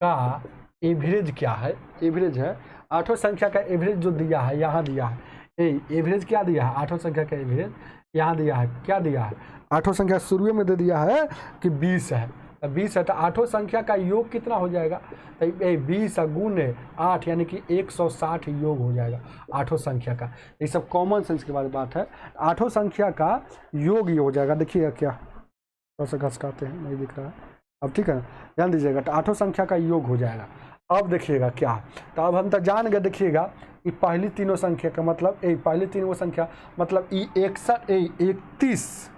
का एवरेज क्या है। एवरेज है 8 संख्या का एवरेज जो दिया है, यहाँ दिया है, एवरेज क्या दिया है, 8 संख्या का एवरेज यहाँ दिया है, क्या दिया है, 8 संख्या शुरू में दे दिया है कि 20 है, 20 है, तो 8 संख्या का योग कितना हो जाएगा, 20 गुणे 8 यानी कि 160 योग हो जाएगा 8 संख्या का। ये सब कॉमन सेंस के बाद बात है। 8 संख्या का योग ये हो जाएगा, देखिएगा क्या, थोड़ा सा घसकाते हैं, नहीं दिख रहा है अब, ठीक है ना, ध्यान दीजिएगा, तो 8 संख्या का योग हो जाएगा। अब देखिएगा क्या, तो अब हम तो जान गए, देखिएगा ये पहली तीनों संख्या का मतलब, पहली तीनों संख्या मतलब ये 31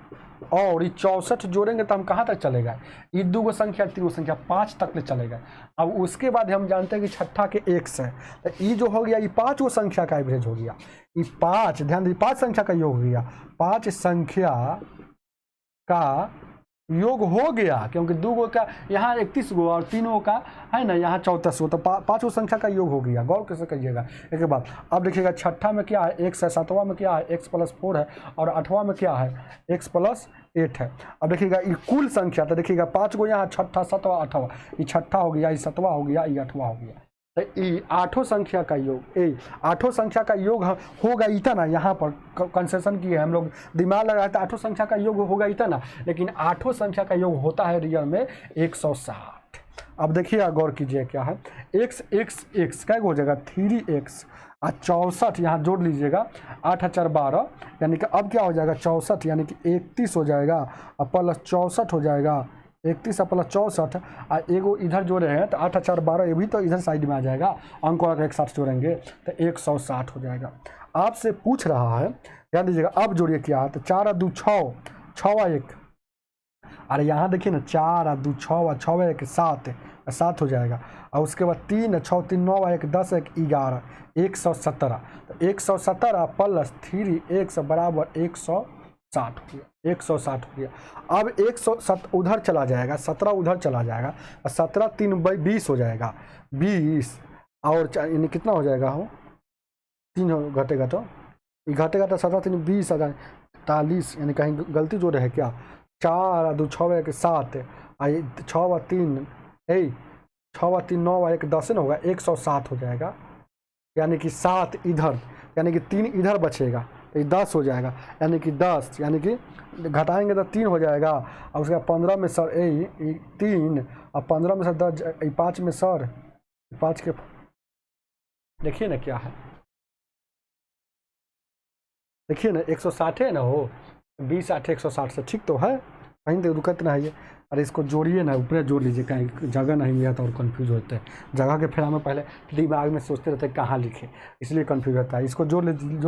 और ये 64 जोड़ेंगे तो हम कहाँ तक चलेगा, ये 2 संख्या 3 संख्या 5 तक ले चलेगा। अब उसके बाद हम जानते हैं कि छठा के x है, तो ये जो हो गया, ये 5 संख्या का एवरेज हो गया, ये 5, ध्यान दीजिए, 5 संख्या का योग हो गया, 5 संख्या का योग हो गया, क्योंकि 2 का यहाँ 31 गो और 3 का है ना, यहाँ 34 गो, तो 5 संख्या का योग हो गया। गौर कैसे करिएगा एक बात। अब देखिएगा छठा में क्या है, x है, 7वां में क्या है, x + 4 है, और 8वां में क्या है, x + 8 है। अब देखिएगा ये कुल संख्या, तो देखिएगा 5 गो यहाँ, छठा 7वां 8वां, ये छठा हो गया, ये 7वां हो गया, ये 8वां हो गया। तो ये 8 संख्या का योग, 8 संख्या का योग होगा इतना, यहाँ पर कंसेशन किए हम लोग, दिमाग लगाए तो 8 संख्या का योग होगा इतना, लेकिन 8 संख्या का योग होता है रियल में 160। अब देखिए गौर कीजिए क्या है, x क्या हो जाएगा, 3x और 64 यहाँ जोड़ लीजिएगा, 8 × 4 = 12, यानी कि अब क्या हो जाएगा 64, यानी कि 31 हो जाएगा और प्लस 64 हो जाएगा, 31 + 64 और एगो इधर जोड़े हैं तो 8 × 4 = 12, ये भी तो इधर साइड में आ जाएगा, अंक और एक साथ जोड़ेंगे तो 160 हो जाएगा। आपसे पूछ रहा है, ध्यान दीजिएगा, अब जोड़िए क्या है, तो 4 और 2 6, 6 और 1, अरे यहाँ देखिए ना, 4 और 2 6 और 6 और 1 7 हो जाएगा, और उसके बाद 3 और 6 3 9 और 1 10 1 11 117, तो 117 + 3x = 160 हो गया, 160 हो गया। अब 107 उधर चला जाएगा, 17 उधर चला जाएगा, 17 3 × 20 हो जाएगा, 20 और यानी कितना हो जाएगा, हो 3 घटेगा तो ये घटेगा, तो 17 3 20 40, यानी कहीं गलती जोड़े है क्या, 4 और 2 6 और 1 7 और 6 और 3 6 और 3 9 और 1 10 ना होगा, 107 हो जाएगा, यानी कि 7 इधर, यानी कि 3 इधर बचेगा, तो ये 10 हो जाएगा, यानी कि 10, यानी कि घटाएंगे तो 3 हो जाएगा, और उसके बाद 15 में सर 3 और 15 में सर 10, 5 में सर 5 के, देखिए ना क्या है, देखिए ना 160 है ना, हो 20 8 160 से ठीक तो है, कहीं तो रुकत ना है ये। अरे इसको जोड़िए ना, ऊपर जोड़ लीजिए, कहीं जगह नहीं मिला तो और कन्फ्यूज होते हैं, जगह के फेरा में पहले दिमाग में सोचते रहते हैं कहाँ लिखे, इसलिए कन्फ्यूज होता है। इसको जोड़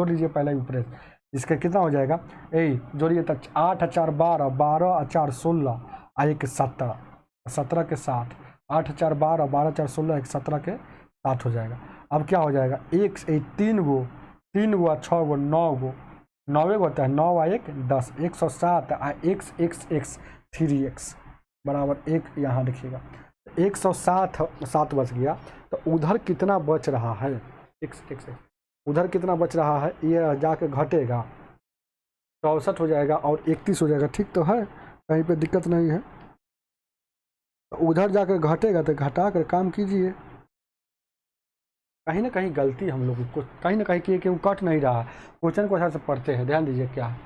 लीजिए पहले ऊपर, इसका कितना हो जाएगा, जोड़िए तो 8 × 4 = 12, 12 और 4 16 और 1 17, 17 के 7, 8 × 4 = 12, 12 4 16 1 17 के 7 हो जाएगा। अब क्या हो जाएगा, 3 गो 6 गो 9 गो, 9 होता है, 9 और 1 10, 107 और x 3x बराबर 1, यहाँ देखिएगा 107 बच गया, तो उधर कितना बच रहा है, x उधर कितना बच रहा है, ये जाके घटेगा 64 हो जाएगा और 31 हो जाएगा, ठीक तो है, कहीं पे दिक्कत नहीं है, तो उधर जाकर घटेगा, तो घटा कर काम कीजिए। कहीं ना कहीं गलती हम लोग को कहीं ना कहीं किए, क्यों कट नहीं रहा, क्वेश्चन को अच्छा से पढ़ते हैं, ध्यान दीजिए क्या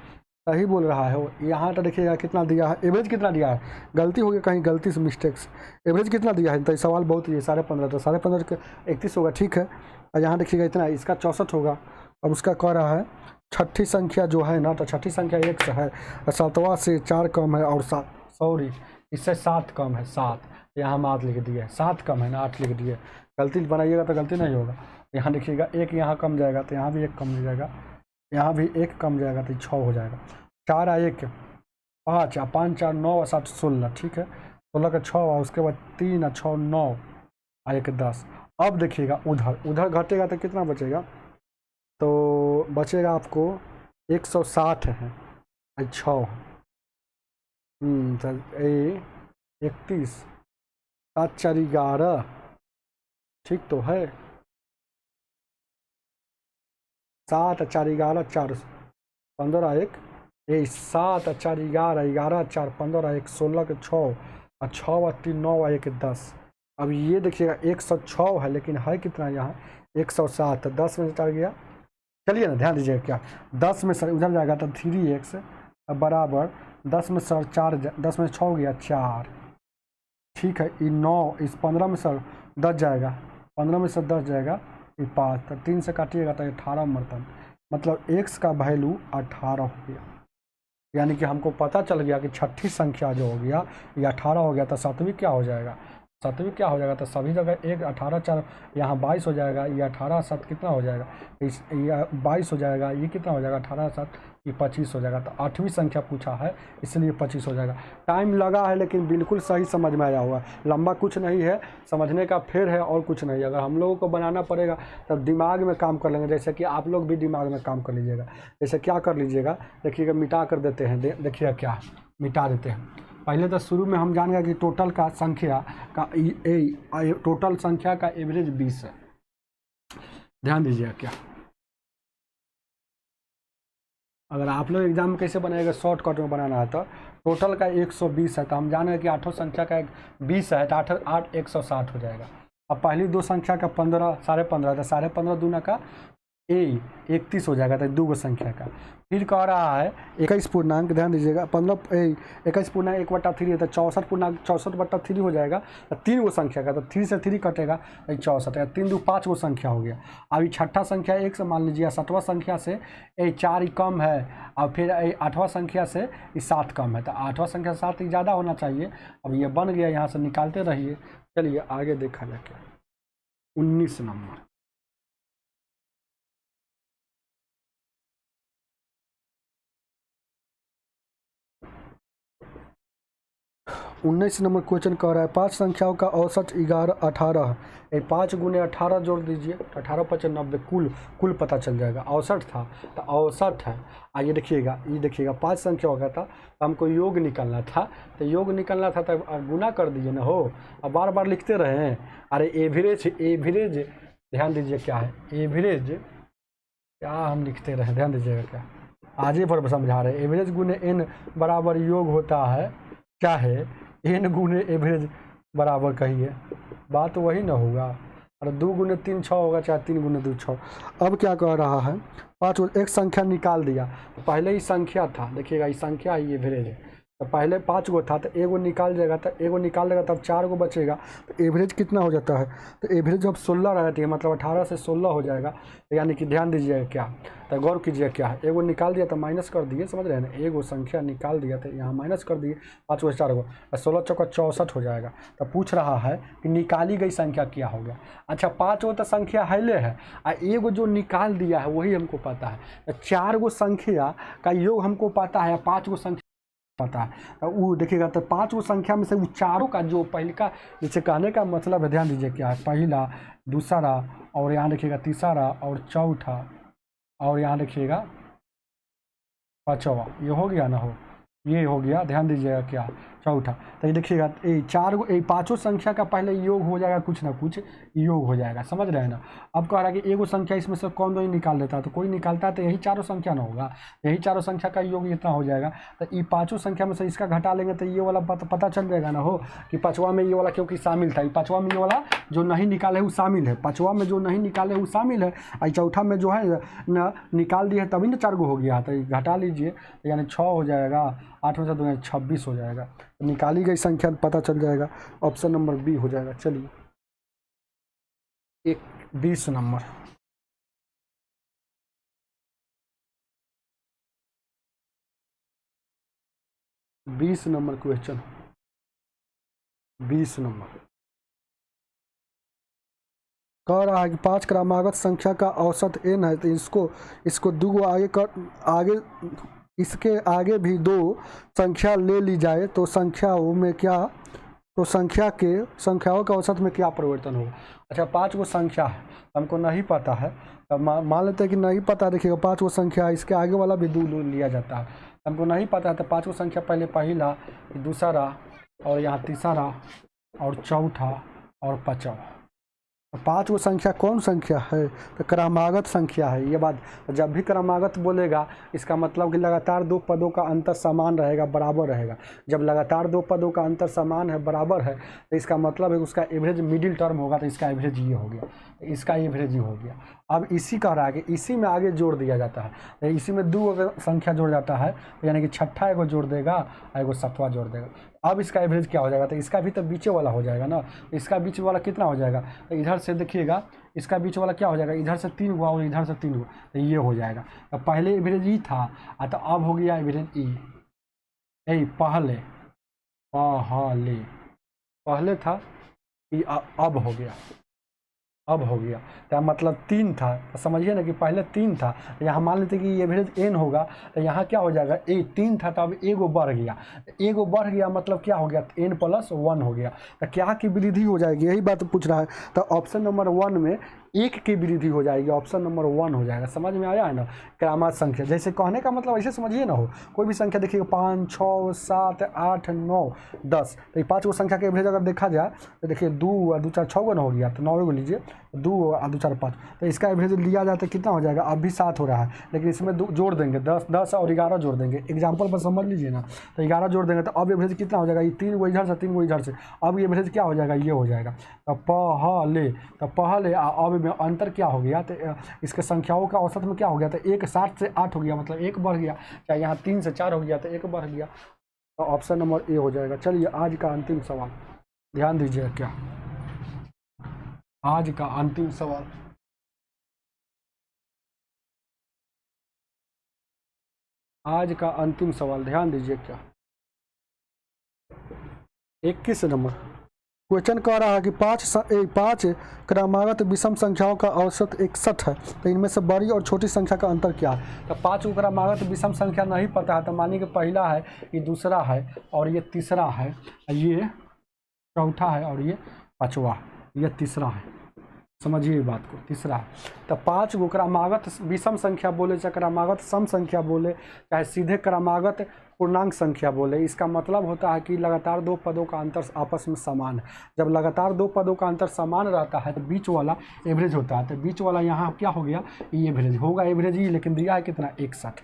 सही बोल रहा है वो। यहाँ तो देखिएगा कितना दिया है, एवरेज कितना दिया है, गलती हो गई कहीं, गलती से मिस्टेक्स, एवरेज कितना दिया है, तो सवाल बहुत ये 15.5, तो 15.5 के 31 होगा, ठीक है, और यहाँ देखिएगा इतना, इसका 64 होगा। अब उसका कह रहा है छठी संख्या जो है ना, तो छठी संख्या x है, 7वां से 4 कम है, और 7 इससे 7 कम है, 7 यहाँ हम 8 लिख दिए, 7 कम है ना 8 लिख दिए, गलती बनाइएगा तो गलती नहीं होगा। यहाँ देखिएगा 1 यहाँ कम जाएगा, तो यहाँ भी 1 कम जाएगा, यहाँ भी 1 कम जाएगा, तो 6 हो जाएगा, 4 और 1 5 और 5 4 9 और 7 16, ठीक है, 16 का 6 और उसके बाद 3 और 6 9, और एक 10। अब देखिएगा उधर उधर घटेगा तो कितना बचेगा, तो बचेगा आपको 160 है, 6 सर 31, 7 4 11, ठीक तो है, 7 4 11 4 15 1 7 4 11 11 4 15 1 16 के 6 और 6 और 3 9 और 1 10। अब ये देखिएगा 106 है, लेकिन है कितना यहाँ 107, 10 में से 4 गया। चलिए ना ध्यान दीजिएगा क्या, 10 में सर उधर जाएगा तो 3x बराबर 10 में सर 4, 10 में 6 हो गया 4, ठीक है। ये 9, इस 15 में सर 10 जाएगा, 15 में सर 10 जाएगा, ये 5, तो 3 से काटिएगा तो 18 मरतन, मतलब x का वैल्यू 18 हो गया। यानी कि हमको पता चल गया कि छठी संख्या जो हो गया ये 18 हो गया, तो सातवीं क्या हो जाएगा, सातवीं क्या हो जाएगा, तो सभी जगह 1 18 4 यहाँ 22 हो जाएगा, ये 18 7 कितना हो जाएगा, ये 22 हो जाएगा, ये कितना हो जाएगा 18 7 ये 25 हो जाएगा। तो 8वीं संख्या पूछा है इसलिए 25 हो जाएगा। टाइम लगा है लेकिन बिल्कुल सही समझ में आया हुआ है, लंबा कुछ नहीं है, समझने का फेर है और कुछ नहीं। अगर हम लोगों को बनाना पड़ेगा तब दिमाग में काम कर लेंगे, जैसे कि आप लोग भी दिमाग में काम कर लीजिएगा। जैसे क्या कर लीजिएगा, देखिएगा मिटा कर देते हैं, देखिएगा क्या मिटा देते हैं। पहले तो शुरू में हम जान गए कि टोटल का संख्या का टोटल संख्या का एवरेज 20 है। ध्यान दीजिएगा क्या, अगर आप लोग एग्जाम में कैसे बनाएगा, शॉर्टकट में बनाना है तो टोटल का 120 है, तो हम जानेंगे कि 8 संख्या का 20 है तो 8 160 हो जाएगा। अब पहली 2 संख्या का 15 15.5 तो 15.5 दूना का 31 हो जाएगा, तो 2 संख्या का। फिर कह रहा है 21 पूर्णांक, ध्यान दीजिएगा 21 पूर्णांक 1/3 है तो 64 पूर्णांक 64/3 हो जाएगा, तो 3 संख्या का, तो 3 से 3 कटेगा तो 64 है, 3 2 5 संख्या हो गया। अभी छठा संख्या 1 से मान लीजिए, 7वां संख्या से 4 ही कम है, और फिर 8वां संख्या से 7 कम है, तो 8वां संख्या 7 ही ज़्यादा होना चाहिए। अब ये बन गया, यहाँ से निकालते रहिए। चलिए आगे देखा जाए क्या, 19 नंबर। उन्नीस नंबर क्वेश्चन कह रहा है 5 संख्याओं का औसत 11 18 है। 5 गुने 18 जोड़ दीजिए, 18 5 90, कुल पता चल जाएगा। औसत था तो औसत है। आइए देखिएगा, ये देखिएगा 5 संख्या हो गया था तो हमको योग निकालना था, तो योग निकालना था तो गुना कर दीजिए ना हो, अब बार बार लिखते रहे। अरे एवरेज ध्यान दीजिए क्या है एवरेज, क्या हम लिखते रहे, ध्यान दीजिएगा क्या, आगे पर समझा रहे। एवरेज गुने n बराबर योग होता है, क्या है n गुने एवरेज बराबर, कहिए बात तो वही ना होगा। और 2 गुने 3 6 होगा, चाहे 3 गुने 2 6। अब क्या कह रहा है, 5 एक संख्या निकाल दिया, पहले ही संख्या था, देखिएगा ये संख्या ही एवरेज है, तो पहले 5 गो था तो एगो निकाल जाएगा, तो एगो निकाल देगा तब 4 गो बचेगा, तो एवरेज कितना हो जाता है, तो एवरेज जब 16 रहती है, मतलब 18 से 16 हो जाएगा। तो यानी कि ध्यान दीजिएगा क्या, तो गौर कीजिए क्या है, एगो निकाल दिया तो माइनस कर दिए, समझ रहे हैं ना, एगो संख्या निकाल दिया तो यहाँ माइनस कर दिए, 5 गो 4 गो, 16 चौका 64 हो जाएगा। तो पूछ रहा है कि निकाली गई संख्या क्या हो गया। अच्छा 5 गो तो संख्या हैले है, और एगो जो निकाल दिया है वही हमको पता है, तो 4 गो संख्या का योग हमको पता है, 5 गो संख्या पता है, तो वो देखिएगा तो 5 गो संख्या में से वो चारों का जो पहले का, जैसे कहने का मतलब है, ध्यान दीजिए क्या है, पहला दूसरा और यहाँ देखिएगा तीसरा और चौथा और यहाँ देखिएगा 5वां, ये हो गया ना, ये हो गया। ध्यान दीजिएगा क्या, चौथा। तो ये देखिएगा ये 4 गो 5 संख्या का पहले योग हो जाएगा, कुछ ना कुछ योग हो जाएगा, समझ रहे हैं ना। अब कह रहा है कि एगो संख्या इसमें से कौन दो ही निकाल देता है, तो कोई निकालता है तो यही 4 संख्या ना होगा, यही 4 संख्या का योग इतना हो जाएगा। तो ये 5 संख्या में से इसका घटा लेंगे तो ये वाला पता चल जाएगा ना हो कि 5वां में ये वाला क्योंकि शामिल था, 5वां में ये वाला जो नहीं निकाले वो शामिल है, 5वां में जो नहीं निकाले वो शामिल है, और चौथा में जो है ना निकाल दिए तभी ना 4 गो हो गया, तो घटा लीजिए यानी 6 हो जाएगा, 8 में से 2 26 हो जाएगा। निकाली गई संख्या पता चल जाएगा, ऑप्शन नंबर बी हो जाएगा। चलिए 20 नंबर, क्वेश्चन 20 नंबर कह रहा है कि 5 क्रमागत संख्या का औसत n है, तो इसको 2 गो आगे इसके आगे भी 2 संख्या ले ली जाए तो संख्याओं में क्या तो संख्याओं के औसत में क्या परिवर्तन होगा। अच्छा 5 गो संख्या है, हमको नहीं पता है, अब मान लेते हैं कि नहीं पता। देखिएगा 5 गो संख्या है, इसके आगे वाला भी 2 लिया जाता है, हमको नहीं पता है तो 5 गो संख्या पहले पहला, दूसरा और यहाँ तीसरा और चौथा और पाँचवा। 5 गो संख्या कौन संख्या है, तो क्रमागत संख्या है। ये बात जब भी क्रमागत बोलेगा इसका मतलब कि लगातार 2 पदों का अंतर समान रहेगा, बराबर रहेगा। जब लगातार 2 पदों का अंतर समान है, बराबर है, तो इसका मतलब है उसका एवरेज मिडिल टर्म होगा, तो इसका एवरेज ये हो गया, तो इसका एवरेज ये हो गया। अब इसी कह रहा है कि इसी में आगे जोड़ दिया जाता है, तो इसी में 2 अगर संख्या जोड़ जाता है तो यानी कि छठा एगो जोड़ देगा और एगो सातवां जोड़ देगा। अब इसका एवरेज क्या हो जाएगा, तो इसका भी तो बीचे वाला हो जाएगा ना। इसका बीच वाला कितना हो जाएगा, तो इधर से देखिएगा इसका बीच वाला क्या हो जाएगा, इधर से 3 हुआ और इधर से 3 हुआ, तो ये हो जाएगा। तो पहले एवरेज ई था, तो अब हो गया एवरेज ई। पहले था ई, अब हो गया। तो मतलब 3 था, तो समझिए ना कि पहले 3 था, यहाँ मान लेते कि एवरेज n होगा, तो यहाँ क्या हो जाएगा, 3 था तो अब एगो बढ़ गया, एगो बढ़ गया मतलब क्या हो गया, n+1 हो गया। तो क्या की वृद्धि हो जाएगी, यही बात पूछ रहा है। तो ऑप्शन नंबर 1 में 1 की वृद्धि हो जाएगी, ऑप्शन नंबर 1 हो जाएगा। समझ में आया है ना। क्रमागत संख्या जैसे कहने का मतलब ऐसे समझिए ना, हो कोई भी संख्या देखिएगा 5, 6, 7, 8, 9, 10, तो ये 5 गो संख्या के एवरेज अगर देखा जाए तो देखिए 2 और 2 4 6 गो ना हो गया, तो 9 गो लीजिए, 2 और 2 4 5, तो इसका एवरेज लिया जाए तो कितना हो जाएगा, अब भी 7 हो रहा है, लेकिन इसमें जोड़ देंगे 10 और 11 जोड़ देंगे, एग्जाम्पल पर समझ लीजिए ना। तो 11 जोड़ देंगे तो अब एवरेज कितना हो जाएगा, ये 3 गो इधर से 3 गो इधर से, अब एवरेज क्या हो जाएगा, ये हो जाएगा। तो पहले अब में अंतर क्या हो गया, तो इसके संख्याओं का औसत में क्या हो गया, तो 1 7 से 8 हो गया, मतलब 1 बढ़ गया। चाहे यहाँ 3 से 4 हो गया तो 1 बढ़ गया, तो ऑप्शन नंबर ए हो जाएगा। चलिए आज का अंतिम सवाल ध्यान दीजिए, क्या आज का अंतिम सवाल, आज का अंतिम सवाल ध्यान दीजिए, क्या 21 नंबर क्वेश्चन कह रहा है कि 5 क्रमागत विषम संख्याओं का औसत 61 है, तो इनमें से बड़ी और छोटी संख्या का अंतर क्या है। तो 5 को क्रमागत विषम संख्या नहीं पता है, तो मानिए कि पहला है, ये दूसरा है और ये तीसरा है, ये चौथा है और ये पाँचवा, ये तीसरा है। समझिए बात को, तीसरा है। तो 5 गो क्रमागत विषम संख्या बोले, चाहे क्रमागत सम संख्या बोले, चाहे सीधे क्रमागत पूर्णांक संख्या बोले, इसका मतलब होता है कि लगातार 2 पदों का अंतर आपस में समान है। जब लगातार 2 पदों का अंतर समान रहता है तो बीच वाला एवरेज होता है, तो बीच वाला यहाँ क्या हो गया, ये एवरेज होगा, एवरेज ई, लेकिन दिया है कितना 61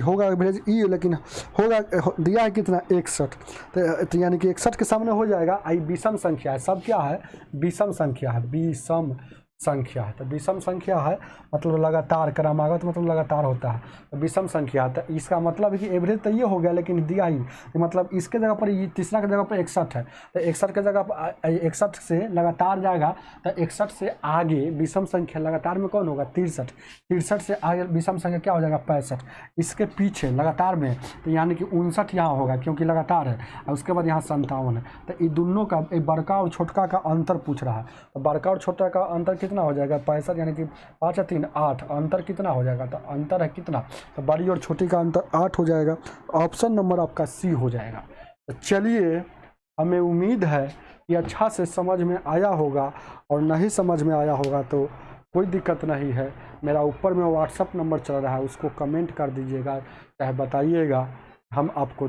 होगा एवरेज ई, लेकिन होगा दिया है कितना 61, तो यानी कि 61 के सामने हो जाएगा। आई विषम संख्या है, सब क्या है, विषम संख्या है, विषम संख्या है। तो विषम संख्या है मतलब लगातार, क्रमागत मतलब लगातार होता है, तो विषम संख्या है। तो इसका मतलब है कि एवरेज तो ये हो गया, लेकिन दिया ही, तो मतलब इसके जगह पर, ये तीसरा की जगह पर 61 है, तो 61 के जगह पर 61 से लगातार जाएगा, तो 61 से आगे विषम संख्या लगातार में कौन होगा, 63, 63 से आगे विषम संख्या क्या हो जाएगा 65, इसके पीछे लगातार में, तो यानी कि 59 यहाँ होगा क्योंकि लगातार है, और उसके बाद यहाँ 57 है। तो ये दोनों का, बड़का और छोटका का अंतर पूछ रहा है, तो बड़का और छोटा का अंतर कितना हो जाएगा 65, यानी कि 5 और 3 8, अंतर कितना हो जाएगा, तो अंतर है कितना, तो बड़ी और छोटी का अंतर 8 हो जाएगा। ऑप्शन नंबर आपका सी हो जाएगा। तो चलिए, हमें उम्मीद है कि अच्छा से समझ में आया होगा, और नहीं समझ में आया होगा तो कोई दिक्कत नहीं है, मेरा ऊपर में व्हाट्सअप नंबर चल रहा है, उसको कमेंट कर दीजिएगा, चाहे बताइएगा, हम आपको